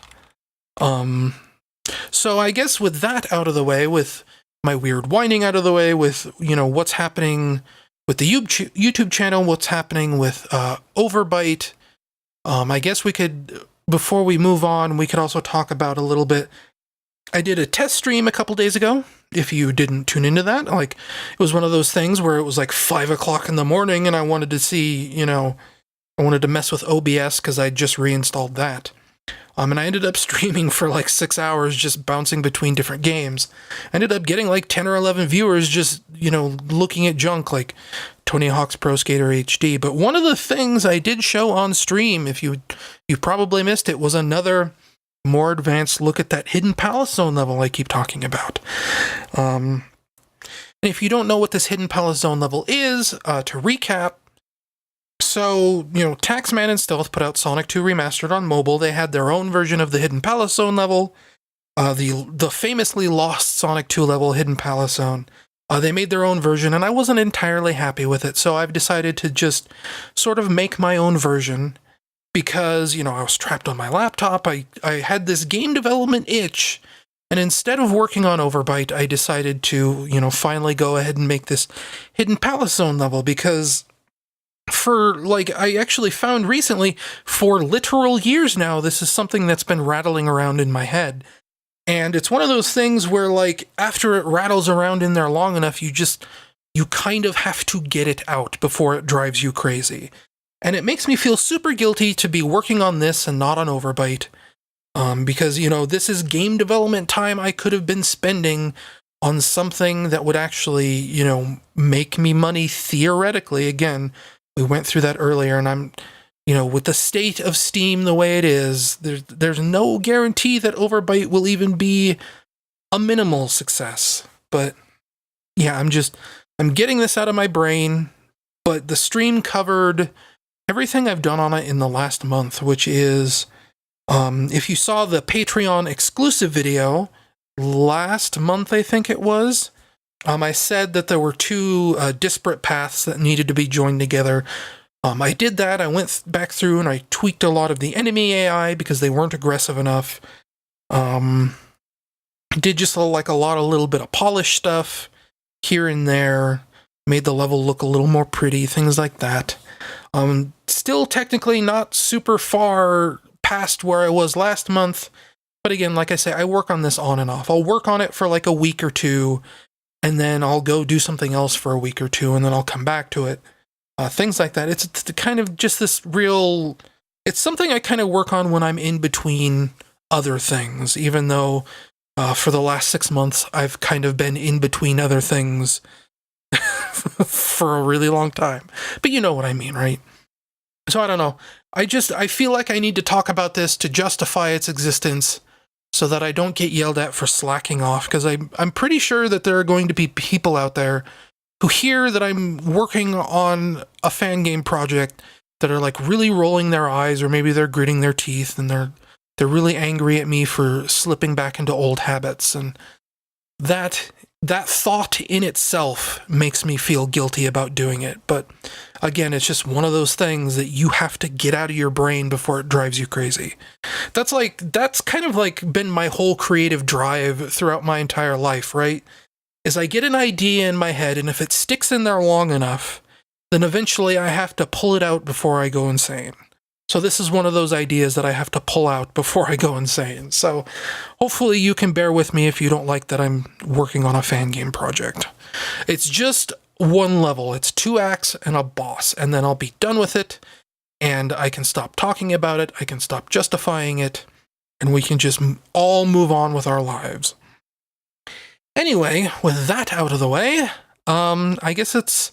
So I guess with that out of the way, with my weird whining out of the way, with, what's happening with the YouTube channel, what's happening with Overbite, I guess we could, before we move on, we could also talk about a little bit. I did a test stream a couple days ago. If you didn't tune into that, like, it was one of those things where it was like 5 o'clock in the morning and I wanted to see, I wanted to mess with OBS because I just reinstalled that. And I ended up streaming for like 6 hours, just bouncing between different games. I ended up getting like 10 or 11 viewers just, looking at junk like Tony Hawk's Pro Skater HD. But one of the things I did show on stream, if you probably missed it, was another more advanced look at that hidden palace zone level I keep talking about. And if you don't know what this hidden palace zone level is, to recap, so, Taxman and Stealth put out Sonic 2 Remastered on mobile. They had their own version of the hidden palace zone level, the famously lost Sonic 2 level hidden palace zone. They made their own version, and I wasn't entirely happy with it, so I've decided to just sort of make my own version. Because, I was trapped on my laptop, I had this game development itch, and instead of working on Overbite, I decided to, finally go ahead and make this hidden palace zone level, because I actually found recently, for literal years now, this is something that's been rattling around in my head. And it's one of those things where, after it rattles around in there long enough, you kind of have to get it out before it drives you crazy. And it makes me feel super guilty to be working on this and not on Overbite. Because, this is game development time I could have been spending on something that would actually, make me money theoretically. Again, we went through that earlier, and I'm, with the state of Steam the way it is, there's no guarantee that Overbite will even be a minimal success. But yeah, I'm getting this out of my brain. But the stream covered everything I've done on it in the last month, which is, if you saw the Patreon exclusive video last month, I think it was, I said that there were two disparate paths that needed to be joined together. I did that. I went back through and I tweaked a lot of the enemy AI because they weren't aggressive enough. I did just a little bit of polish stuff here and there, made the level look a little more pretty, things like that. Still technically not super far past where I was last month, but again, like I say, I work on this on and off. I'll work on it for like a week or two, and then I'll go do something else for a week or two, and then I'll come back to it. Things like that. It's kind of just this real... It's something I kind of work on when I'm in between other things, even though for the last 6 months, I've kind of been in between other things for a really long time. But you know what I mean, right? So I don't know. I feel like I need to talk about this to justify its existence so that I don't get yelled at for slacking off, because I'm pretty sure that there are going to be people out there who hear that I'm working on a fan game project that are like really rolling their eyes, or maybe they're gritting their teeth and they're really angry at me for slipping back into old habits. And that thought in itself makes me feel guilty about doing it. But again, it's just one of those things that you have to get out of your brain before it drives you crazy. That's kind of like been my whole creative drive throughout my entire life, right? Is I get an idea in my head, and if it sticks in there long enough, then eventually I have to pull it out before I go insane. So this is one of those ideas that I have to pull out before I go insane. So hopefully you can bear with me if you don't like that I'm working on a fan game project. It's just one level. It's 2 acts and a boss, and then I'll be done with it, and I can stop talking about it, I can stop justifying it, and we can just all move on with our lives. Anyway, with that out of the way, I guess it's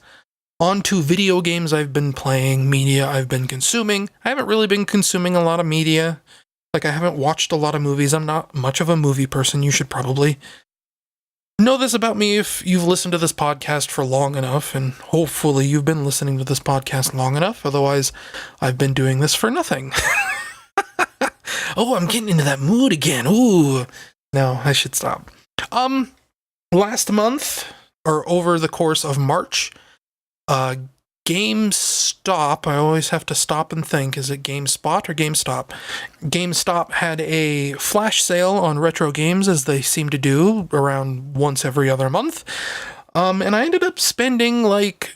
on to video games I've been playing, media I've been consuming. I haven't really been consuming a lot of media. Like, I haven't watched a lot of movies. I'm not much of a movie person. You should probably know this about me if you've listened to this podcast for long enough, and hopefully you've been listening to this podcast long enough. Otherwise, I've been doing this for nothing. Oh, I'm getting into that mood again. Ooh. No, I should stop. Last month, or over the course of March, GameStop, I always have to stop and think, is it GameSpot or GameStop? GameStop had a flash sale on retro games, as they seem to do around once every other month. And I ended up spending what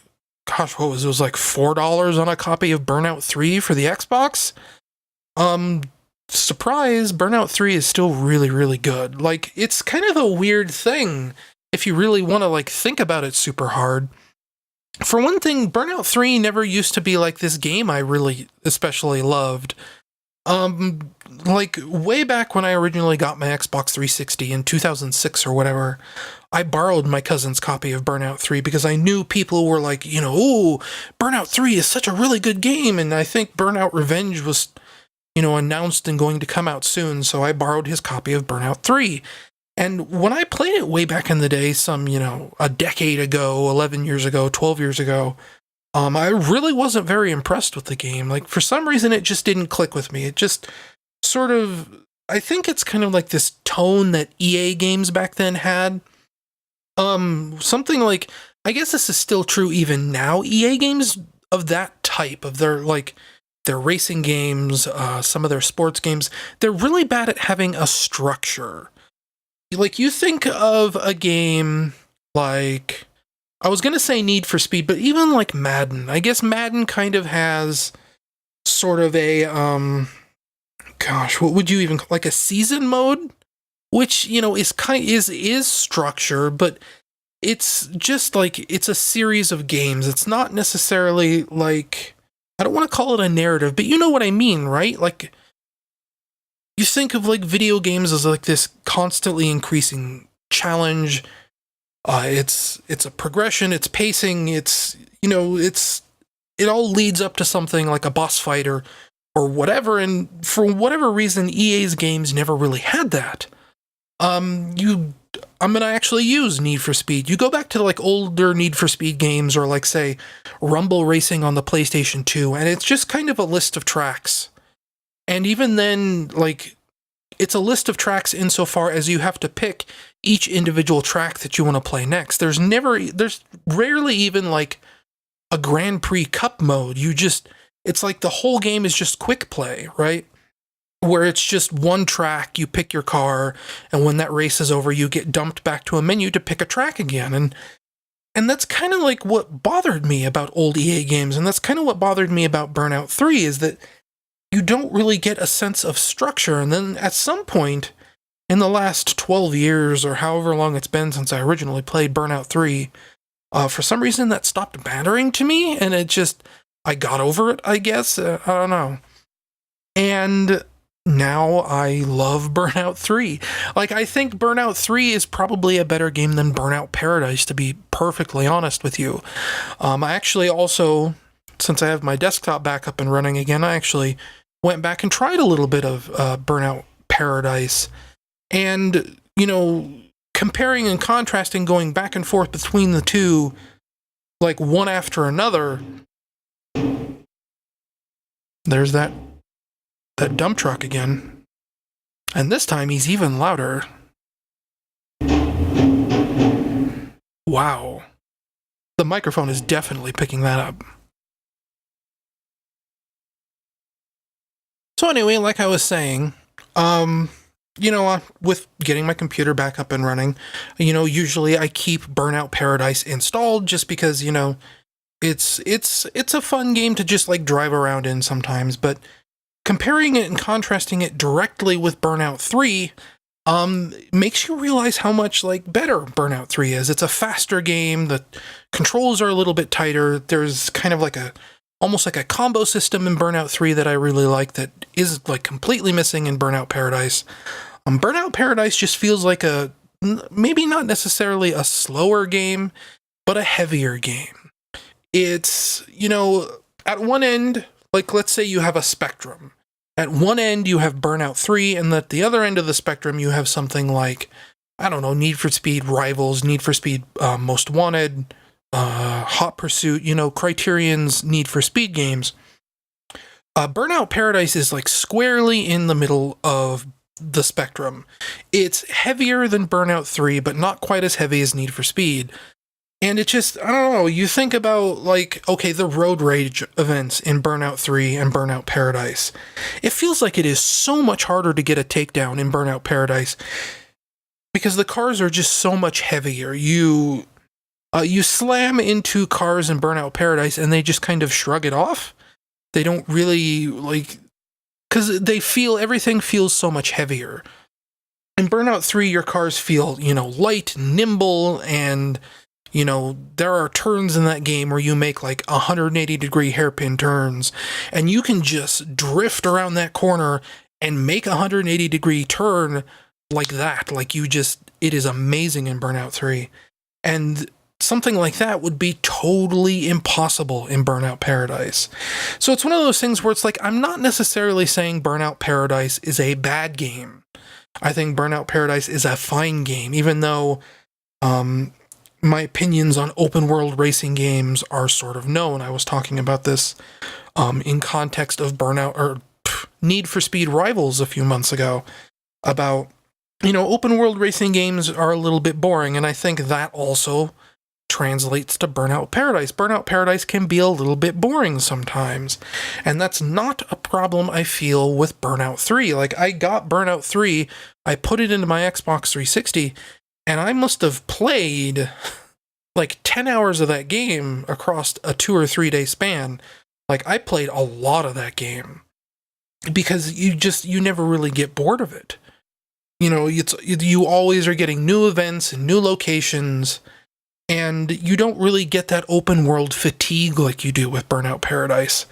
was it? It was like $4 on a copy of Burnout 3 for the Xbox. Surprise, Burnout 3 is still really, really good. Like, it's kind of a weird thing if you really want to think about it super hard. For one thing, Burnout 3 never used to be like this game I really especially loved. Way back when I originally got my Xbox 360 in 2006 or whatever, I borrowed my cousin's copy of Burnout 3 because I knew people were like, oh, Burnout 3 is such a really good game, and I think Burnout Revenge was announced and going to come out soon, so I borrowed his copy of Burnout 3. And when I played it way back in the day, a decade ago, 11 years ago, 12 years ago, I really wasn't very impressed with the game. For some reason, it just didn't click with me. It just sort of, I think it's kind of like this tone that EA games back then had. Something like, I guess this is still true even now, EA games of that type, of their racing games, some of their sports games, they're really bad at having a structure. You think of a game like, I was going to say Need for Speed, but even like Madden. I guess Madden kind of has sort of a, what would you even, like a season mode? Which, is structure, but it's just it's a series of games. It's not necessarily I don't want to call it a narrative, but you know what I mean, right? Like, you think of like video games as like this constantly increasing challenge. It's a progression, it's pacing, it's, you know, it all leads up to something like a boss fight or whatever. And for whatever reason, EA's games never really had that. I'm gonna actually use Need for Speed. You go back to like older Need for Speed games, or like say Rumble Racing on the PlayStation 2, and it's just kind of a list of tracks. And even then, like, it's a list of tracks insofar as you have to pick each individual track that you want to play next. There's rarely even like a Grand Prix Cup mode. It's like the whole game is just quick play, right? Where it's just one track, you pick your car, and when that race is over, you get dumped back to a menu to pick a track again. And that's kind of like what bothered me about old EA games, and that's kind of what bothered me about Burnout 3, is that you don't really get a sense of structure. And then at some point in the last 12 years, or however long it's been since I originally played Burnout 3, for some reason that stopped mattering to me, and I got over it, I guess. I don't know. And now I love Burnout 3. Like, I think Burnout 3 is probably a better game than Burnout Paradise, to be perfectly honest with you. I actually also, since I have my desktop back up and running again, I actually went back and tried a little bit of Burnout Paradise. And, you know, comparing and contrasting, going back and forth between the two, like one after another, there's that dump truck again. And this time he's even louder. Wow. The microphone is definitely picking that up. So anyway, like I was saying, you know, with getting my computer back up and running, you know, usually I keep Burnout Paradise installed just because, you know, it's a fun game to just like drive around in sometimes. But comparing it and contrasting it directly with Burnout 3 makes you realize how much like better Burnout 3 is. It's a faster game. The controls are a little bit tighter. There's kind of like almost like a combo system in Burnout 3 that I really like that is like completely missing in Burnout Paradise. Burnout Paradise just feels like maybe not necessarily a slower game, but a heavier game. It's, you know, at one end, like let's say you have a spectrum. At one end you have Burnout 3, and at the other end of the spectrum you have something like, I don't know, Need for Speed Rivals, Need for Speed Most Wanted, Hot Pursuit, you know, Criterion's Need for Speed games. Burnout Paradise is like squarely in the middle of the spectrum. It's heavier than Burnout 3, but not quite as heavy as Need for Speed. And it just, I don't know, you think about like, okay, the road rage events in Burnout 3 and Burnout Paradise. It feels like it is so much harder to get a takedown in Burnout Paradise because the cars are just so much heavier. You slam into cars in Burnout Paradise and they just kind of shrug it off. They don't really like, because everything feels so much heavier. In Burnout 3, your cars feel, you know, light, nimble, and, you know, there are turns in that game where you make like 180-degree hairpin turns, and you can just drift around that corner and make a 180-degree turn like that. Like it is amazing in Burnout 3. And something like that would be totally impossible in Burnout Paradise. So it's one of those things where it's like, I'm not necessarily saying Burnout Paradise is a bad game. I think Burnout Paradise is a fine game, even though my opinions on open world racing games are sort of known. I was talking about this in context of Need for Speed Rivals a few months ago about, you know, open world racing games are a little bit boring, and I think that also translates to Burnout Paradise. Burnout Paradise can be a little bit boring sometimes, and that's not a problem I feel with Burnout 3. Like, I got Burnout 3, I put it into my Xbox 360, and I must have played like 10 hours of that game across a 2 or 3 day span. Like, I played a lot of that game because you never really get bored of it. You know, you always are getting new events and new locations, and you don't really get that open world fatigue like you do with Burnout Paradise.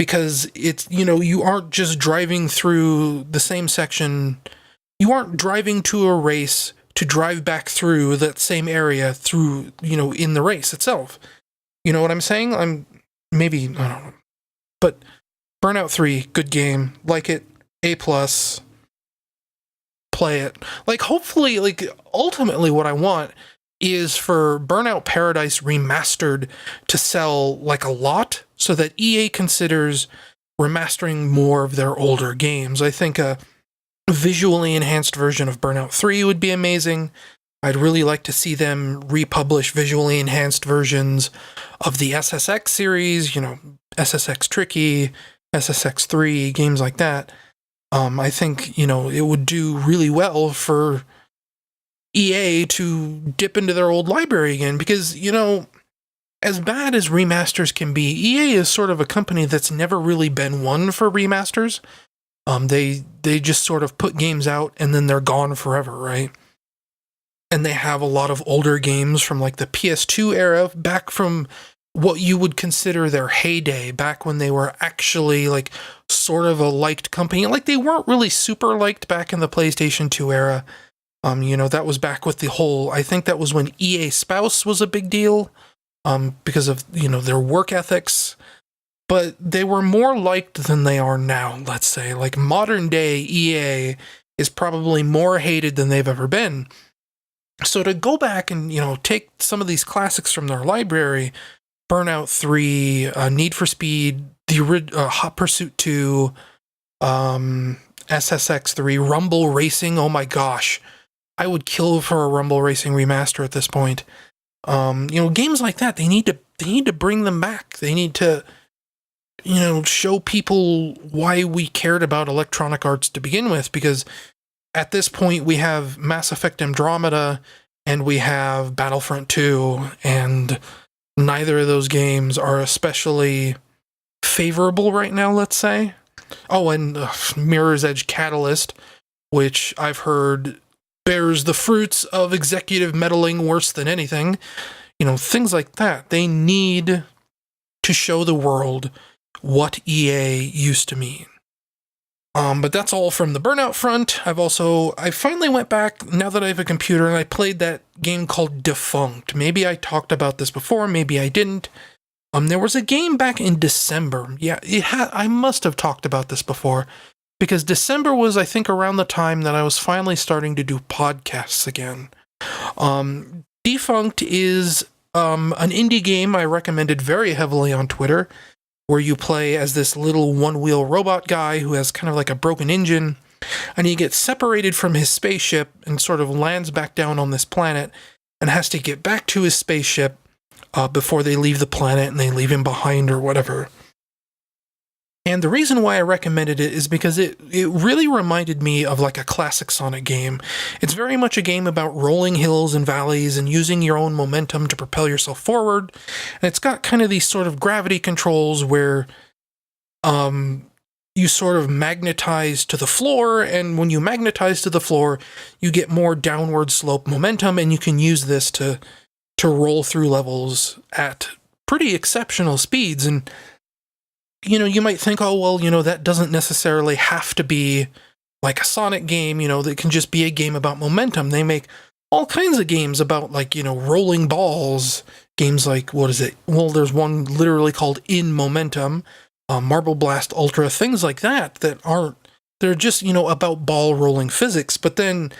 because it's, you aren't just driving through the same section. You aren't driving to a race to drive back through that same area through, in the race itself. You know what I'm saying? I don't know. But Burnout 3, good game. Like it. A+. Play it. Like, hopefully, like, ultimately what I want is for Burnout Paradise Remastered to sell, like, a lot, so that EA considers remastering more of their older games. I think a visually enhanced version of Burnout 3 would be amazing. I'd really like to see them republish visually enhanced versions of the SSX series, SSX Tricky, SSX3, games like that. I think, it would do really well for EA to dip into their old library again, because, as bad as remasters can be, EA is sort of a company that's never really been one for remasters. They just sort of put games out and then they're gone forever, right? And they have a lot of older games from like the PS2 era, back from what you would consider their heyday, back when they were actually like sort of a liked company. Like, they weren't really super liked back in the PlayStation 2 era. That was back with the whole, I think that was when EA Spouse was a big deal, because of, their work ethics. But they were more liked than they are now, let's say. Like, modern day EA is probably more hated than they've ever been. So to go back and, take some of these classics from their library, Burnout 3, Need for Speed, the Hot Pursuit 2, SSX 3, Rumble Racing. Oh my gosh, I would kill for a Rumble Racing remaster at this point. Games like that, they need to bring them back. They need to, show people why we cared about Electronic Arts to begin with, because at this point we have Mass Effect Andromeda and we have Battlefront 2, and neither of those games are especially favorable right now, let's say. Oh, and Mirror's Edge Catalyst, which I've heard bears the fruits of executive meddling worse than anything. Things like that. They need to show the world what EA used to mean. But that's all from the Burnout front. I finally went back, now that I have a computer, and I played that game called Defunct. Maybe I talked about this before, maybe I didn't. There was a game back in December. Yeah, I must have talked about this before, because December was, I think, around the time that I was finally starting to do podcasts again. Defunct is an indie game I recommended very heavily on Twitter, where you play as this little one-wheel robot guy who has kind of like a broken engine, and he gets separated from his spaceship and sort of lands back down on this planet and has to get back to his spaceship before they leave the planet and they leave him behind or whatever. And the reason why I recommended it is because it really reminded me of like a classic Sonic game. It's very much a game about rolling hills and valleys and using your own momentum to propel yourself forward. And it's got kind of these sort of gravity controls where you sort of magnetize to the floor, and when you magnetize to the floor, you get more downward slope momentum, and you can use this to roll through levels at pretty exceptional speeds. And you might think, oh, well, that doesn't necessarily have to be like a Sonic game, that can just be a game about momentum. They make all kinds of games about, like, rolling balls. Games like, what is it? Well, there's one literally called In Momentum, Marble Blast Ultra, things like that they're just, about ball rolling physics. But then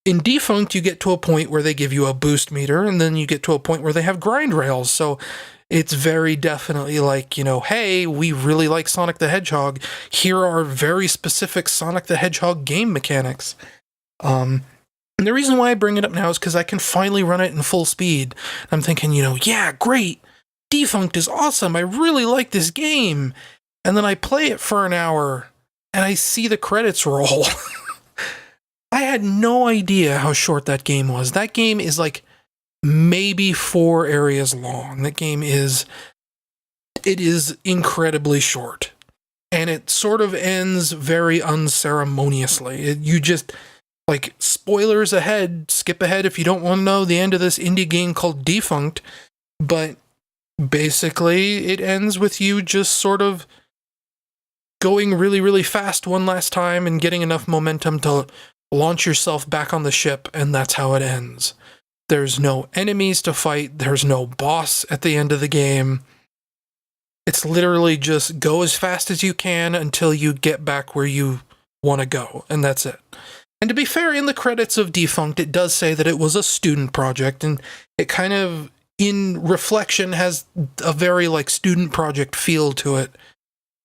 in Defunct, you get to a point where they give you a boost meter, and then you get to a point where they have grind rails. So it's very definitely like, hey, we really like Sonic the Hedgehog. Here are very specific Sonic the Hedgehog game mechanics. And the reason why I bring it up now is because I can finally run it in full speed. I'm thinking, yeah, great. Defunct is awesome. I really like this game. And then I play it for an hour and I see the credits roll. I had no idea how short that game was. That game is like maybe 4 areas long. That game is incredibly short, and it sort of ends very unceremoniously. You just, like, spoilers ahead, skip ahead if you don't want to know the end of this indie game called Defunct, but basically it ends with you just sort of going really, really fast one last time and getting enough momentum to launch yourself back on the ship, and that's how it ends. There's no enemies to fight. There's no boss at the end of the game. It's literally just go as fast as you can until you get back where you want to go, and that's it. And to be fair, in the credits of Defunct, it does say that it was a student project, and it kind of, in reflection, has a very, like, student project feel to it,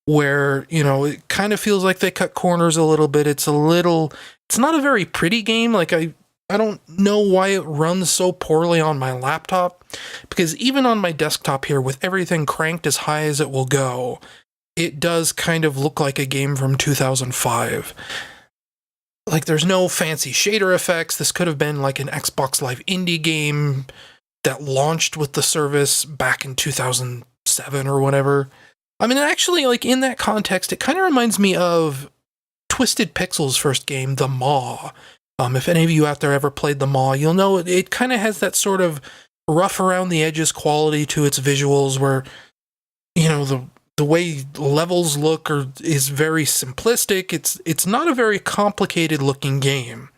where, you know, it kind of feels like they cut corners a little bit. It's not a very pretty game. Like, I don't know why it runs so poorly on my laptop, because even on my desktop here, with everything cranked as high as it will go, it does kind of look like a game from 2005. Like, there's no fancy shader effects. This could have been like an Xbox Live indie game that launched with the service back in 2007 or whatever. I mean, actually, like, in that context, it kind of reminds me of Twisted Pixel's first game, The Maw. If any of you out there ever played The Maw, you'll know it kind of has that sort of rough around the edges quality to its visuals, where, you know, the way levels look is very simplistic. It's not a very complicated looking game.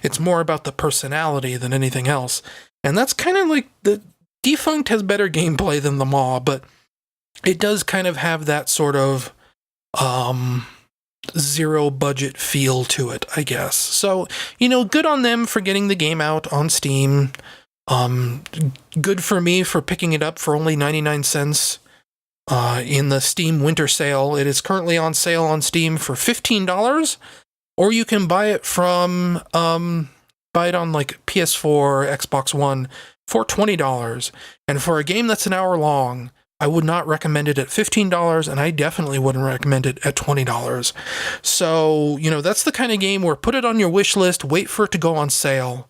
It's more about the personality than anything else. And that's kind of like, the Defunct has better gameplay than The Maw, but it does kind of have that sort of zero budget feel to it, I guess. So, you know, good on them for getting the game out on Steam. Good for me for picking it up for only 99 cents in the Steam winter sale. It is currently on sale on Steam for $15, or you can buy it on like PS4, Xbox One for $20. And for a game that's an hour long, I would not recommend it at $15, and I definitely wouldn't recommend it at $20. So, you know, that's the kind of game where put it on your wish list, wait for it to go on sale,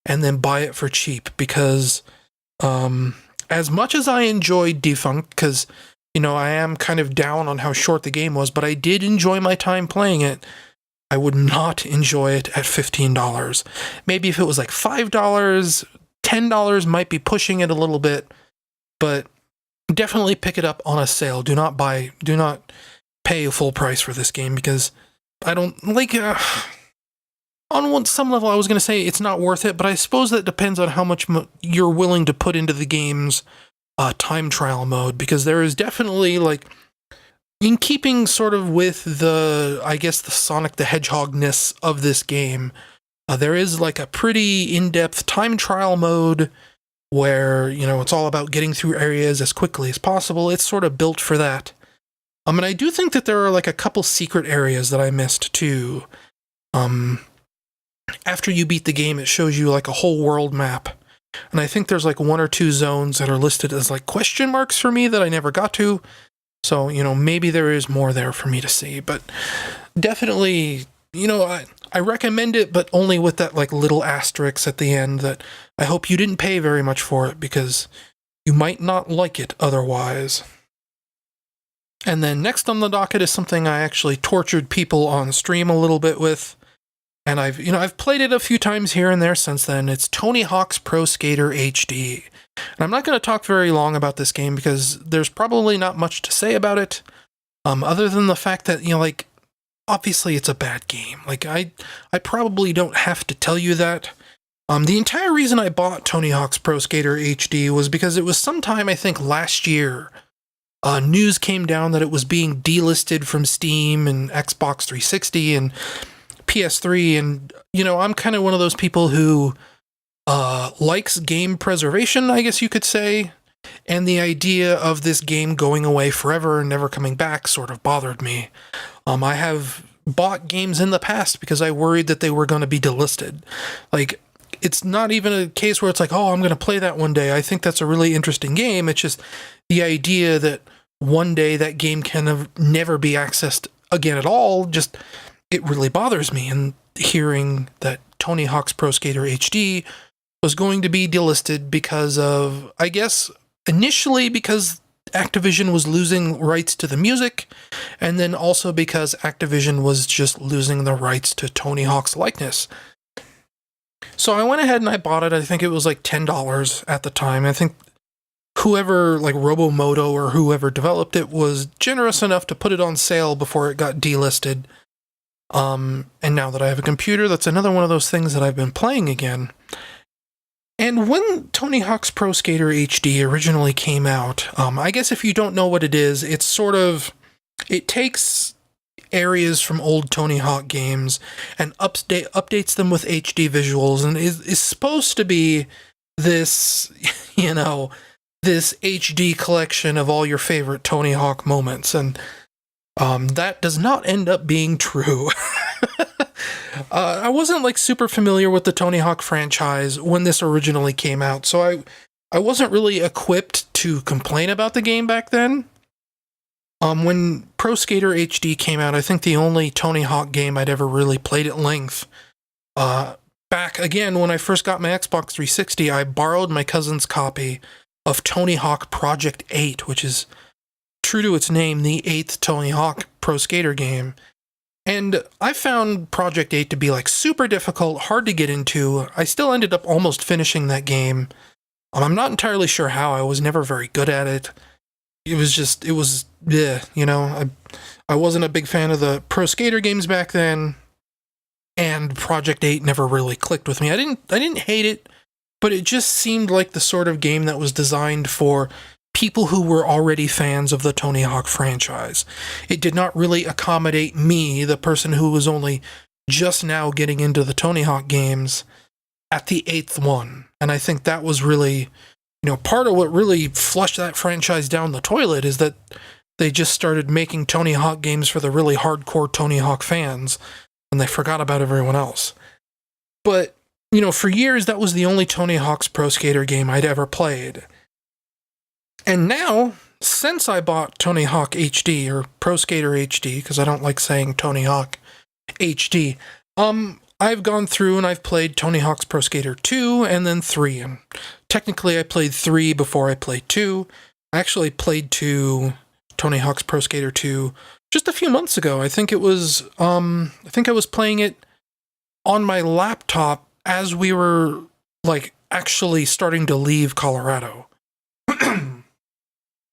and then buy it for cheap. Because as much as I enjoyed Defunct, because, you know, I am kind of down on how short the game was, but I did enjoy my time playing it, I would not enjoy it at $15. Maybe if it was like $5, $10 might be pushing it a little bit, but definitely pick it up on a sale. Do not pay a full price for this game, because I don't like, on some level I was going to say it's not worth it, but I suppose that depends on how much you're willing to put into the game's time trial mode, because there is definitely, like, in keeping sort of with the Sonic the Hedgehog-ness of this game, there is like a pretty in-depth time trial mode where, you know, it's all about getting through areas as quickly as possible. It's sort of built for that. And I do think that there are like a couple secret areas that I missed too. After you beat the game, it shows you like a whole world map. And I think there's like one or two zones that are listed as like question marks for me that I never got to. So, you know, maybe there is more there for me to see, but definitely, you know, I recommend it, but only with that like little asterisk at the end that I hope you didn't pay very much for it, because you might not like it otherwise. And then next on the docket is something I actually tortured people on stream a little bit with, and I've played it a few times here and there since then. It's Tony Hawk's Pro Skater HD. And I'm not going to talk very long about this game, because there's probably not much to say about it, other than the fact that, you know, like, obviously it's a bad game. Like, I probably don't have to tell you that. The entire reason I bought Tony Hawk's Pro Skater HD was because it was sometime, I think, last year, news came down that it was being delisted from Steam and Xbox 360 and PS3, and, you know, I'm kind of one of those people who likes game preservation, I guess you could say, and the idea of this game going away forever and never coming back sort of bothered me. I have bought games in the past because I worried that they were going to be delisted. Like, it's not even a case where it's like, oh, I'm going to play that one day. I think that's a really interesting game. It's just the idea that one day that game can never be accessed again at all, just, it really bothers me. And hearing that Tony Hawk's Pro Skater HD was going to be delisted because of, I guess, initially because Activision was losing rights to the music, and then also because Activision was just losing the rights to Tony Hawk's likeness. So I went ahead and I bought it. I think it was like $10 at the time. I think whoever, like Robomoto or whoever developed it, was generous enough to put it on sale before it got delisted. And now that I have a computer, that's another one of those things that I've been playing again. And when Tony Hawk's Pro Skater HD originally came out, I guess if you don't know what it is, it's sort of, it takes areas from old Tony Hawk games and updates them with HD visuals, and is supposed to be this, this HD collection of all your favorite Tony Hawk moments, and that does not end up being true. I wasn't like super familiar with the Tony Hawk franchise when this originally came out, so I wasn't really equipped to complain about the game back then. When Pro Skater HD came out, I think the only Tony Hawk game I'd ever really played at length, back again when I first got my Xbox 360, I borrowed my cousin's copy of Tony Hawk Project 8, which is, true to its name, the 8th Tony Hawk Pro Skater game. And I found Project 8 to be like super difficult, hard to get into. I still ended up almost finishing that game. I'm not entirely sure how. I was never very good at it. I wasn't a big fan of the Pro Skater games back then, and Project 8 never really clicked with me. I didn't hate it, but it just seemed like the sort of game that was designed for people who were already fans of the Tony Hawk franchise. It did not really accommodate me, the person who was only just now getting into the Tony Hawk games, at the 8th one. And I think that was really, part of what really flushed that franchise down the toilet is that they just started making Tony Hawk games for the really hardcore Tony Hawk fans, and they forgot about everyone else. But, for years, that was the only Tony Hawk's Pro Skater game I'd ever played. And now, since I bought Tony Hawk HD, or Pro Skater HD, because I don't like saying Tony Hawk HD, I've gone through and I've played Tony Hawk's Pro Skater 2 and then 3. And technically I played 3 before I played 2. I actually played Tony Hawk's Pro Skater 2 just a few months ago. I think I was playing it on my laptop as we were actually starting to leave Colorado.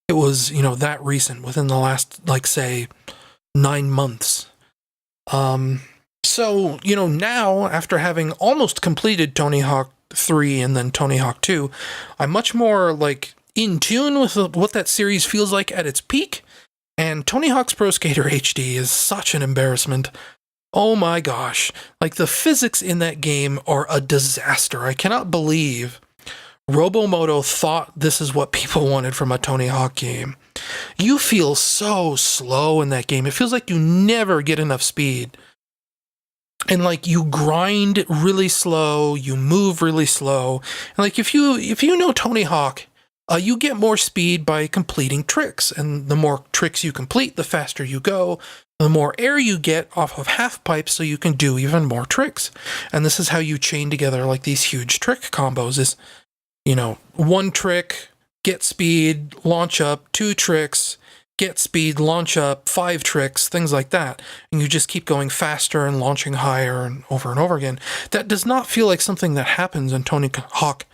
It was, that recent, within the last, say, 9 months. So, now, after having almost completed Tony Hawk 3 and then Tony Hawk 2, I'm much more, in tune with what that series feels like at its peak, and Tony Hawk's Pro Skater HD is such an embarrassment. Oh my gosh. The physics in that game are a disaster. I cannot believe Robomoto thought this is what people wanted from a Tony Hawk game. You feel so slow in that game. It feels like you never get enough speed. And you grind really slow, you move really slow. And if you know Tony Hawk, you get more speed by completing tricks. And the more tricks you complete, the faster you go, the more air you get off of half pipes so you can do even more tricks. And this is how you chain together these huge trick combos is, one trick, get speed, launch up, 2 tricks, get speed, launch up, 5 tricks, things like that. And you just keep going faster and launching higher and over again. That does not feel like something that happens in Tony Hawk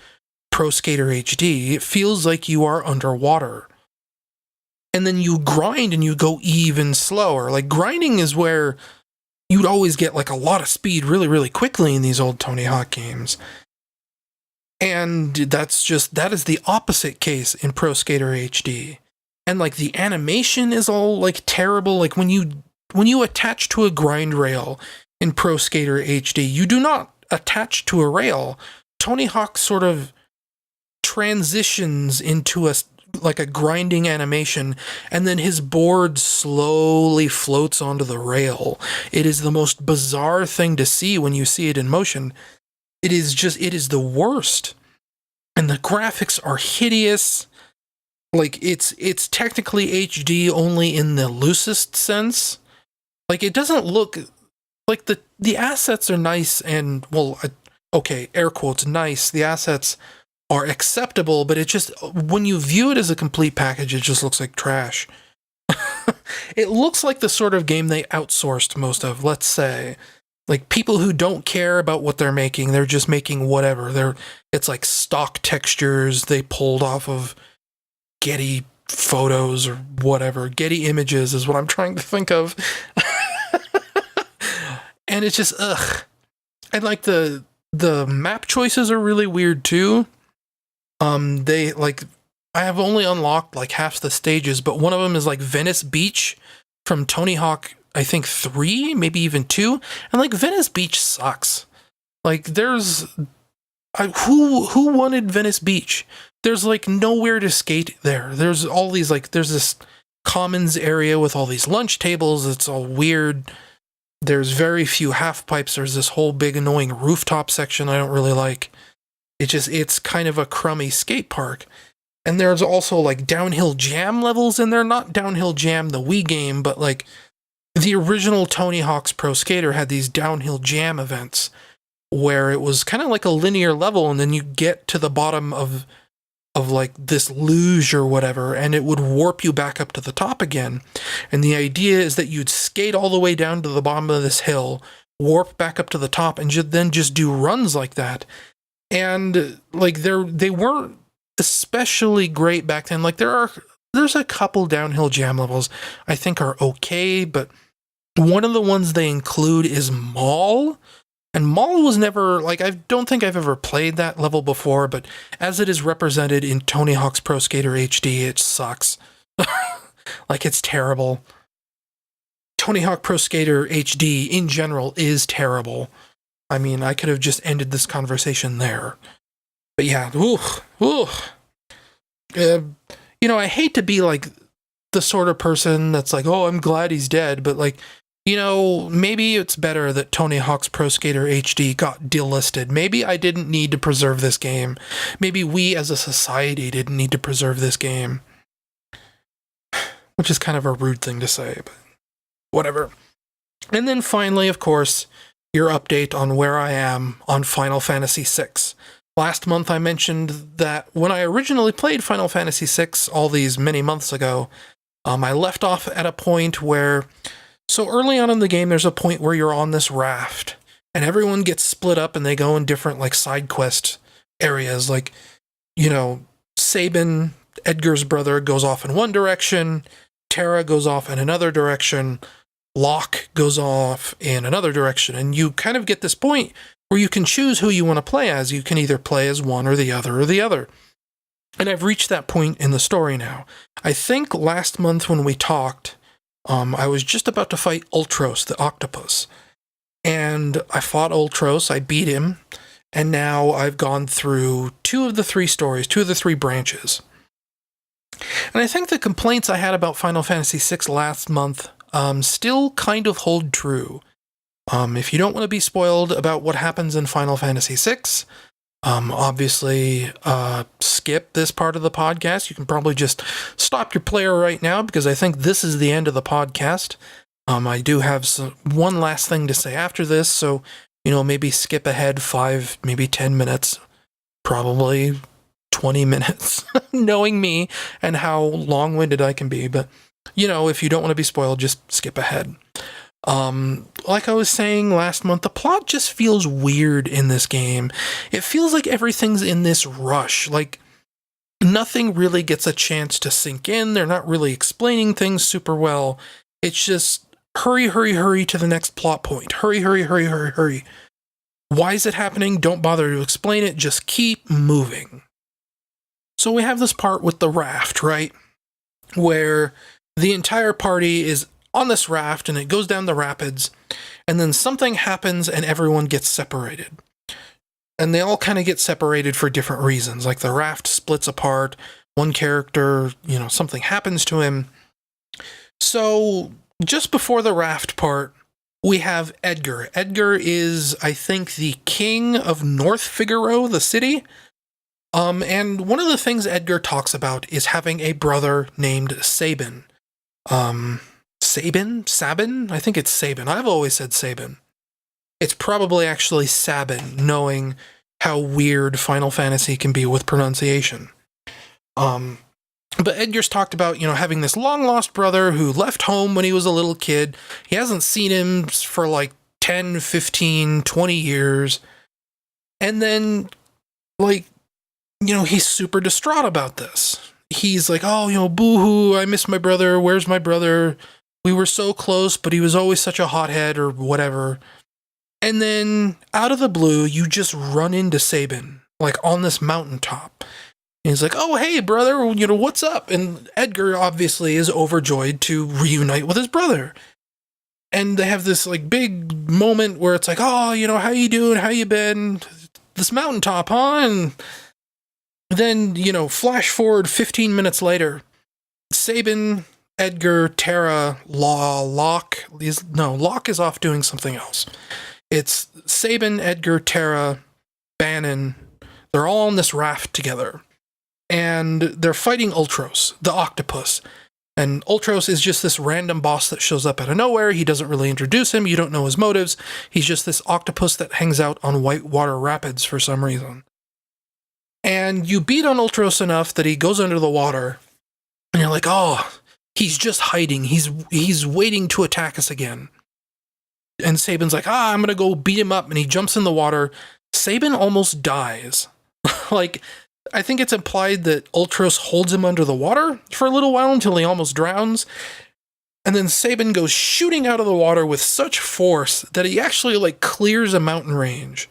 Pro Skater HD. It feels like you are underwater. And then you grind and you go even slower. Grinding is where you'd always get a lot of speed really, really quickly in these old Tony Hawk games. And that is the opposite case in Pro Skater HD. And the animation is all terrible. When you attach to a grind rail in Pro Skater HD, you do not attach to a rail. Tony Hawk sort of transitions into a grinding animation, and then his board slowly floats onto the rail. It is the most bizarre thing to see when you see it in motion. It is the worst. And the graphics are hideous. It's technically HD only in the loosest sense. It doesn't look the assets are nice and, okay, air quotes, nice. The assets are acceptable, but it just, when you view it as a complete package, it just looks like trash. It looks like the sort of game they outsourced most of, let's say. People who don't care about what they're making, they're just making whatever. It's stock textures they pulled off of Getty photos or whatever. Getty images is what I'm trying to think of. And it's just, ugh. And like the map choices are really weird too. They like, I have only unlocked like half the stages, but one of them is like Venice Beach from Tony Hawk, I think 3, maybe even 2. And like Venice Beach sucks. Like there's, who wanted Venice Beach? There's like nowhere to skate there. There's all these like, there's this commons area with all these lunch tables. It's all weird. There's very few half pipes. There's this whole big annoying rooftop section I don't really like. It's kind of a crummy skate park. And there's also like downhill jam levels in there. Not downhill jam, the Wii game, but like the original Tony Hawk's Pro Skater had these downhill jam events where it was kind of like a linear level, and then you get to the bottom of like this luge or whatever, and it would warp you back up to the top again. And the idea is that you'd skate all the way down to the bottom of this hill, warp back up to the top, and then just do runs like that. And like they weren't especially great back then. Like there's a couple downhill jam levels I think are okay, but one of the ones they include is Mall. And Mall was never, like, I don't think I've ever played that level before, but as it is represented in Tony Hawk's Pro Skater HD, it sucks. Like, it's terrible. Tony Hawk Pro Skater HD, in general, is terrible. I mean, I could have just ended this conversation there. But yeah, I hate to be, like, the sort of person that's like, oh, I'm glad he's dead, but, like, maybe it's better that Tony Hawk's Pro Skater HD got delisted. Maybe I didn't need to preserve this game. Maybe we as a society didn't need to preserve this game. Which is kind of a rude thing to say, but whatever. And then finally, of course, your update on where I am on Final Fantasy VI. Last month I mentioned that when I originally played Final Fantasy VI all these many months ago, I left off at a point where... So early on in the game, there's a point where you're on this raft, and everyone gets split up and they go in different, like, side quest areas. Like, Sabin, Edgar's brother, goes off in one direction, Terra goes off in another direction, Locke goes off in another direction, and you kind of get this point where you can choose who you want to play as. You can either play as one or the other or the other. And I've reached that point in the story now. I think last month when we talked... I was just about to fight Ultros, the octopus. And I fought Ultros, I beat him, and now I've gone through 2 of the 3 stories, 2 of the 3 branches. And I think the complaints I had about Final Fantasy VI last month still kind of hold true. If you don't want to be spoiled about what happens in Final Fantasy VI, obviously, skip this part of the podcast. You can probably just stop your player right now, because I think this is the end of the podcast. I do have one last thing to say after this, so, maybe skip ahead 5, maybe 10 minutes, probably 20 minutes, knowing me and how long-winded I can be. But, if you don't want to be spoiled, just skip ahead. Like I was saying last month, the plot just feels weird in this game. It feels like everything's in this rush. Like, nothing really gets a chance to sink in. They're not really explaining things super well. It's just hurry, hurry, hurry to the next plot point. Hurry, hurry, hurry, hurry, hurry. Why is it happening? Don't bother to explain it. Just keep moving. So we have this part with the raft, right? Where the entire party is on this raft, and it goes down the rapids, and then something happens and everyone gets separated. And they all kind of get separated for different reasons. Like the raft splits apart, one character, something happens to him. So just before the raft part, we have Edgar. Edgar is, I think, the king of North Figaro, the city. And one of the things Edgar talks about is having a brother named Sabin. Sabin? I think it's Sabin. I've always said Sabin. It's probably actually Sabin, knowing how weird Final Fantasy can be with pronunciation. But Edgar's talked about, having this long-lost brother who left home when he was a little kid. He hasn't seen him for like 10, 15, 20 years. And then, he's super distraught about this. he's like, oh, boo-hoo, I miss my brother. Where's my brother? We were so close, but he was always such a hothead or whatever. And then out of the blue, you just run into Sabin, like on this mountaintop. And he's like, oh, hey, brother, what's up? And Edgar obviously is overjoyed to reunite with his brother. And they have this like big moment where it's like, oh, how you doing? How you been? This mountaintop, huh? And then, flash forward 15 minutes later, Sabin, Edgar, Tara, Locke is off doing something else. It's Sabin, Edgar, Tara, Bannon. They're all on this raft together. And they're fighting Ultros, the octopus. And Ultros is just this random boss that shows up out of nowhere. He doesn't really introduce him. You don't know his motives. He's just this octopus that hangs out on Whitewater Rapids for some reason. And you beat on Ultros enough that he goes under the water. And you're like, oh, he's just hiding. He's waiting to attack us again. And Sabin's like, I'm going to go beat him up. And he jumps in the water. Sabin almost dies. Like, I think it's implied that Ultros holds him under the water for a little while until he almost drowns. And then Sabin goes shooting out of the water with such force that he actually like clears a mountain range.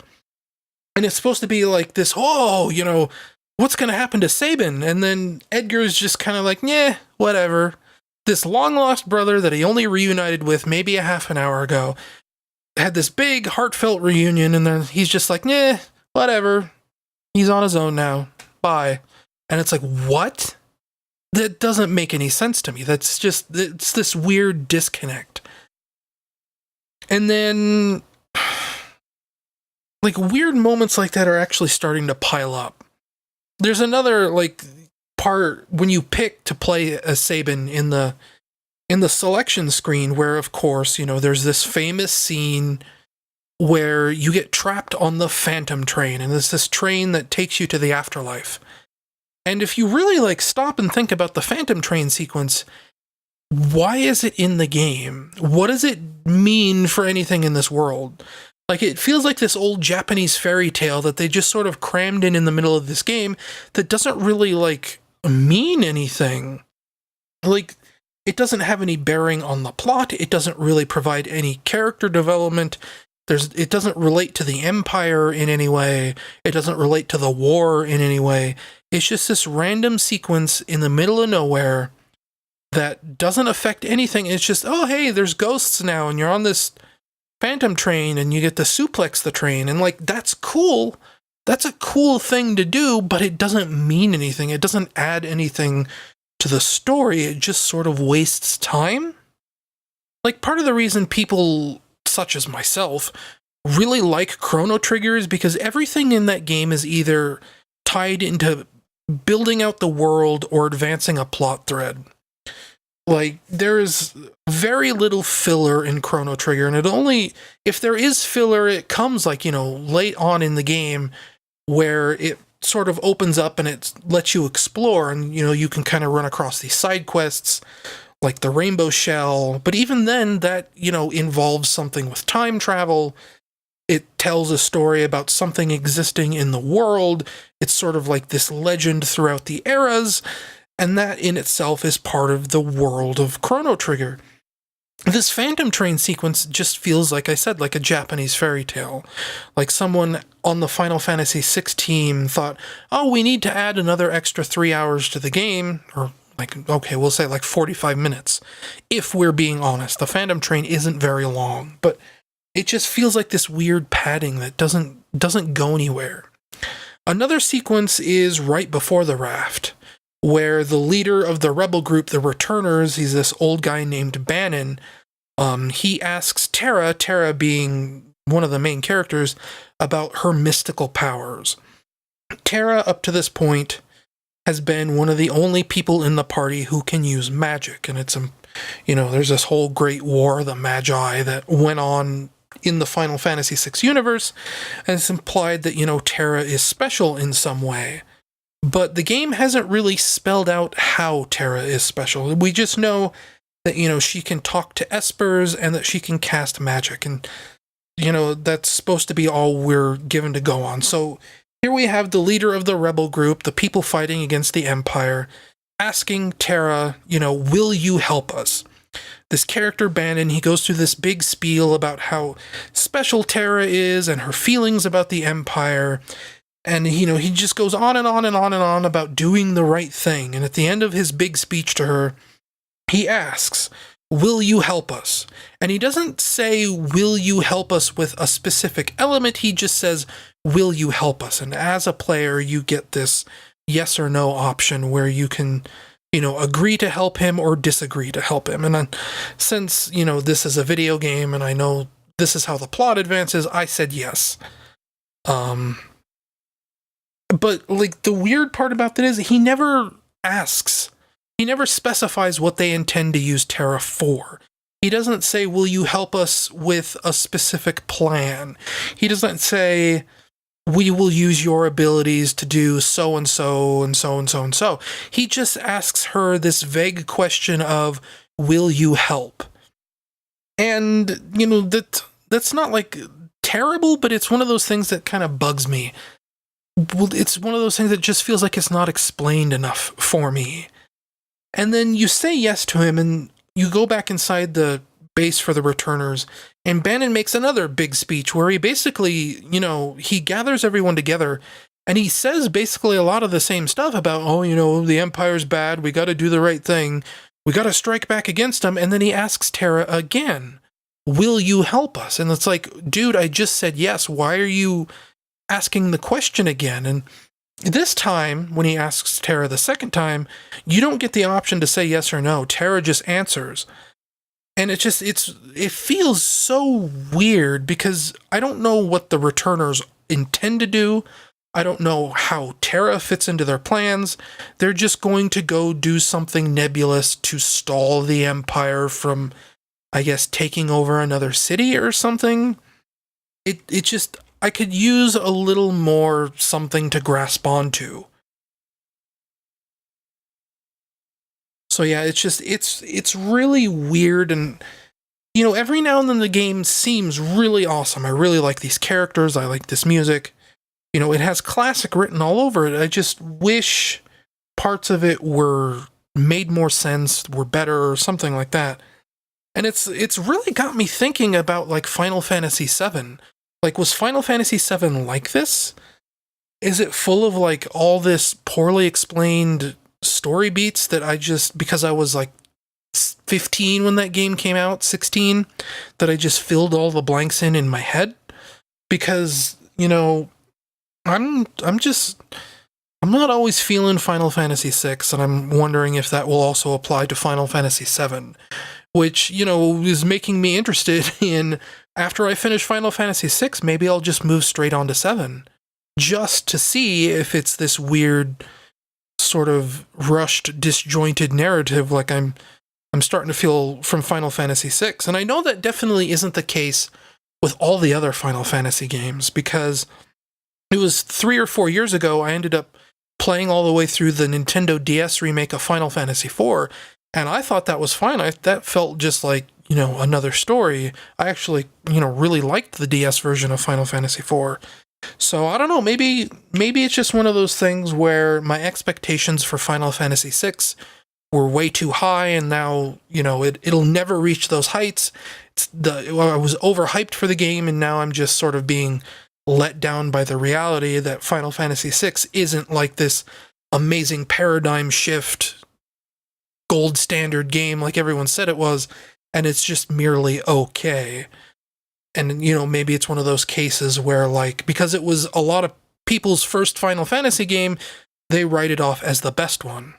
And it's supposed to be like this, what's going to happen to Sabin? And then Edgar's just kind of like, yeah, whatever. This long-lost brother that he only reunited with maybe a half an hour ago had this big, heartfelt reunion, and then he's just like, yeah, whatever. He's on his own now. Bye. And it's like, what? That doesn't make any sense to me. It's this weird disconnect. And then, like, weird moments like that are actually starting to pile up. There's another, like, part when you pick to play as Sabin in the selection screen where, of course, there's this famous scene where you get trapped on the Phantom train, and it's this train that takes you to the afterlife. And if you really like stop and think about the Phantom train sequence, why is it in the game? What does it mean for anything in this world? Like, it feels like this old Japanese fairy tale that they just sort of crammed in the middle of this game that doesn't really like mean anything. Like, it doesn't have any bearing on the plot. It doesn't really provide any character development. It doesn't relate to the Empire in any way. It doesn't relate to the war in any way. It's just this random sequence in the middle of nowhere that doesn't affect anything. It's just, oh, hey, there's ghosts now, and you're on this Phantom train, and you get to suplex the train, and, like, that's cool. That's a cool thing to do, but it doesn't mean anything. It doesn't add anything to the story. It just sort of wastes time. Like, part of the reason people such as myself really like Chrono Trigger is because everything in that game is either tied into building out the world or advancing a plot thread. Like, there's very little filler in Chrono Trigger, and if there is filler, it comes like, late on in the game where it sort of opens up and it lets you explore, and, you can kind of run across these side quests like the Rainbow Shell, but even then that, involves something with time travel. It tells a story about something existing in the world. It's sort of like this legend throughout the eras, and that in itself is part of the world of Chrono Trigger. This Phantom Train sequence just feels, like I said, like a Japanese fairy tale. Like someone on the Final Fantasy VI team thought, oh, we need to add another extra 3 hours to the game, or we'll say like 45 minutes. If we're being honest, the Phantom Train isn't very long, but it just feels like this weird padding that doesn't go anywhere. Another sequence is right before the raft, where the leader of the rebel group, the Returners, he's this old guy named Bannon. He asks Tara being one of the main characters, about her mystical powers. Tara, up to this point, has been one of the only people in the party who can use magic. And it's, there's this whole great war, the Magi, that went on in the Final Fantasy VI universe. And it's implied that, Tara is special in some way. But the game hasn't really spelled out how Tara is special. We just know that, she can talk to espers and that she can cast magic. And, that's supposed to be all we're given to go on. So here we have the leader of the rebel group, the people fighting against the Empire, asking Terra, will you help us? This character, Bannon, he goes through this big spiel about how special Terra is and her feelings about the Empire. And, he just goes on and on and on and on about doing the right thing. And at the end of his big speech to her, he asks, will you help us? And he doesn't say, will you help us with a specific element? He just says, will you help us? And as a player, you get this yes or no option where you can, agree to help him or disagree to help him. And then, since, this is a video game and I know this is how the plot advances, I said yes. But, the weird part about that is he never asks. He never specifies what they intend to use Terra for. He doesn't say, will you help us with a specific plan? He doesn't say, we will use your abilities to do so and so and so and so and so. He just asks her this vague question of, will you help? And, that's not, terrible, but it's one of those things that kind of bugs me. It's one of those things that just feels like it's not explained enough for me. And then you say yes to him, and you go back inside the base for the returners, and Bannon makes another big speech where he basically, he gathers everyone together, and he says basically a lot of the same stuff about, the Empire's bad, we gotta do the right thing, we gotta strike back against them, and then he asks Terra again, will you help us? And it's like, dude, I just said yes, why are you asking the question again? And this time, when he asks Terra the second time, you don't get the option to say yes or no. Terra just answers. And it feels so weird because I don't know what the returners intend to do. I don't know how Terra fits into their plans. They're just going to go do something nebulous to stall the Empire from, I guess, taking over another city or something. I could use a little more something to grasp onto. So yeah, it's really weird, and every now and then the game seems really awesome. I really like these characters, I like this music. It has classic written all over it. I just wish parts of it were made more sense, were better, or something like that. And it's really got me thinking about Final Fantasy VII. Was Final Fantasy VII like this? Is it full of all this poorly explained story beats that because I was 15 when that game came out, 16, that I just filled all the blanks in my head? Because, I'm not always feeling Final Fantasy VI, and I'm wondering if that will also apply to Final Fantasy VII, which, is making me interested in, after I finish Final Fantasy VI, maybe I'll just move straight on to 7, just to see if it's this weird, sort of rushed, disjointed narrative I'm starting to feel from Final Fantasy VI. And I know that definitely isn't the case with all the other Final Fantasy games, because it was 3 or 4 years ago I ended up playing all the way through the Nintendo DS remake of Final Fantasy IV, and I thought that was fine. That felt just like, another story. I actually, really liked the DS version of Final Fantasy IV. So I don't know, maybe it's just one of those things where my expectations for Final Fantasy VI were way too high, and now, it'll never reach those heights. I was overhyped for the game, and now I'm just sort of being let down by the reality that Final Fantasy VI isn't like this amazing paradigm shift, gold standard game like everyone said it was, and it's just merely okay. And, maybe it's one of those cases where, because it was a lot of people's first Final Fantasy game, they write it off as the best one.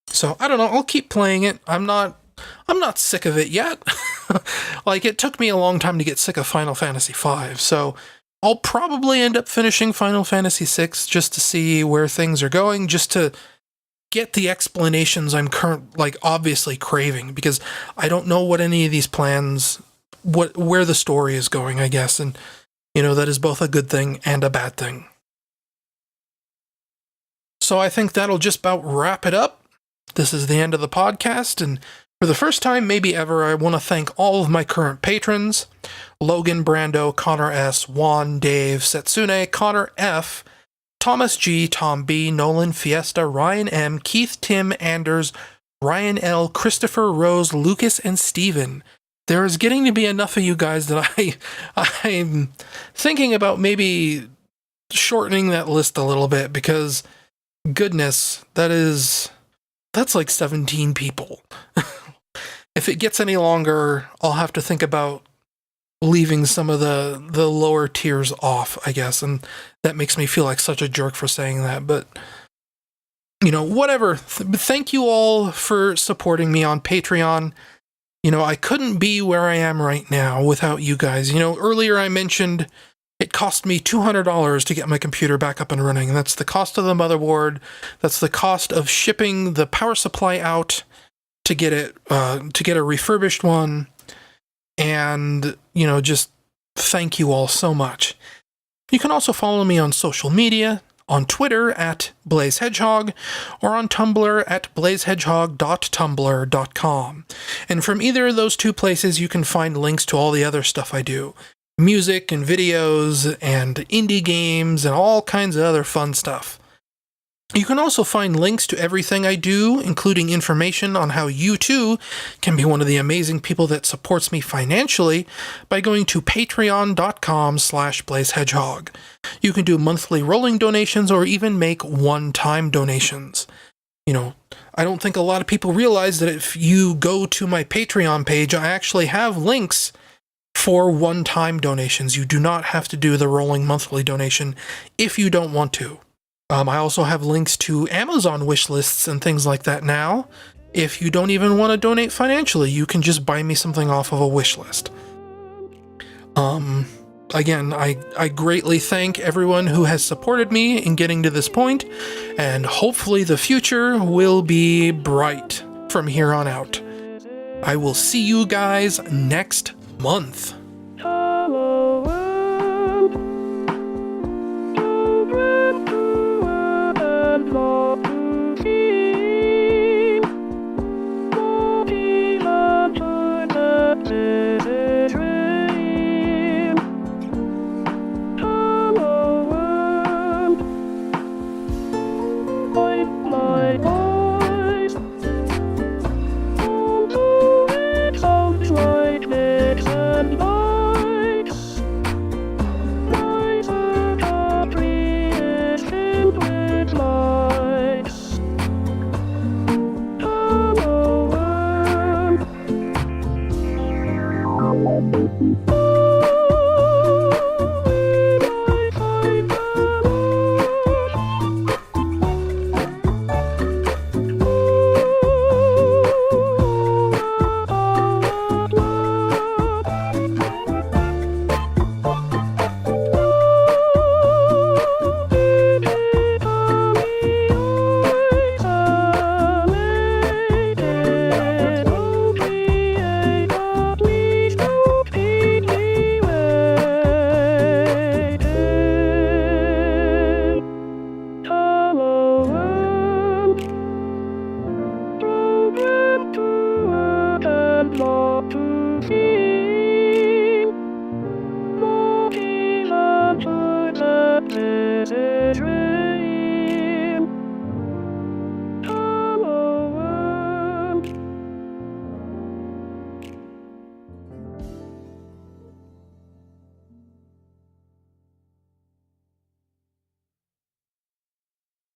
So, I don't know, I'll keep playing it. I'm not sick of it yet. It took me a long time to get sick of Final Fantasy V, so I'll probably end up finishing Final Fantasy VI just to see where things are going, just to get the explanations I'm obviously craving, because I don't know what any of these plans, where the story is going, I guess, and, that is both a good thing and a bad thing. So I think that'll just about wrap it up. This is the end of the podcast, and for the first time, maybe ever, I want to thank all of my current patrons: Logan, Brando, Connor S., Juan, Dave, Setsune, Connor F., Thomas G, Tom B, Nolan Fiesta, Ryan M, Keith, Tim, Anders, Ryan L, Christopher, Rose, Lucas, and Steven. There is getting to be enough of you guys that I'm thinking about maybe shortening that list a little bit, because goodness, that's like 17 people. If it gets any longer, I'll have to think about leaving some of the lower tiers off, I guess, and that makes me feel like such a jerk for saying that, but whatever. Thank you all for supporting me on Patreon. I couldn't be where I am right now without you guys. Earlier I mentioned it cost me $200 to get my computer back up and running. That's the cost of the motherboard. That's the cost of shipping the power supply out to get a refurbished one. And, just thank you all so much. You can also follow me on social media, on Twitter at BlazeHedgehog, or on Tumblr at blazehedgehog.tumblr.com. And from either of those two places, you can find links to all the other stuff I do. Music and videos and indie games and all kinds of other fun stuff. You can also find links to everything I do, including information on how you too can be one of the amazing people that supports me financially by going to patreon.com/blazehedgehog. You can do monthly rolling donations or even make one-time donations. I don't think a lot of people realize that if you go to my Patreon page, I actually have links for one-time donations. You do not have to do the rolling monthly donation if you don't want to. I also have links to Amazon wish lists and things like that now. If you don't even want to donate financially, you can just buy me something off of a wish list. Again, I greatly thank everyone who has supported me in getting to this point, and hopefully the future will be bright from here on out. I will see you guys next month. Dream.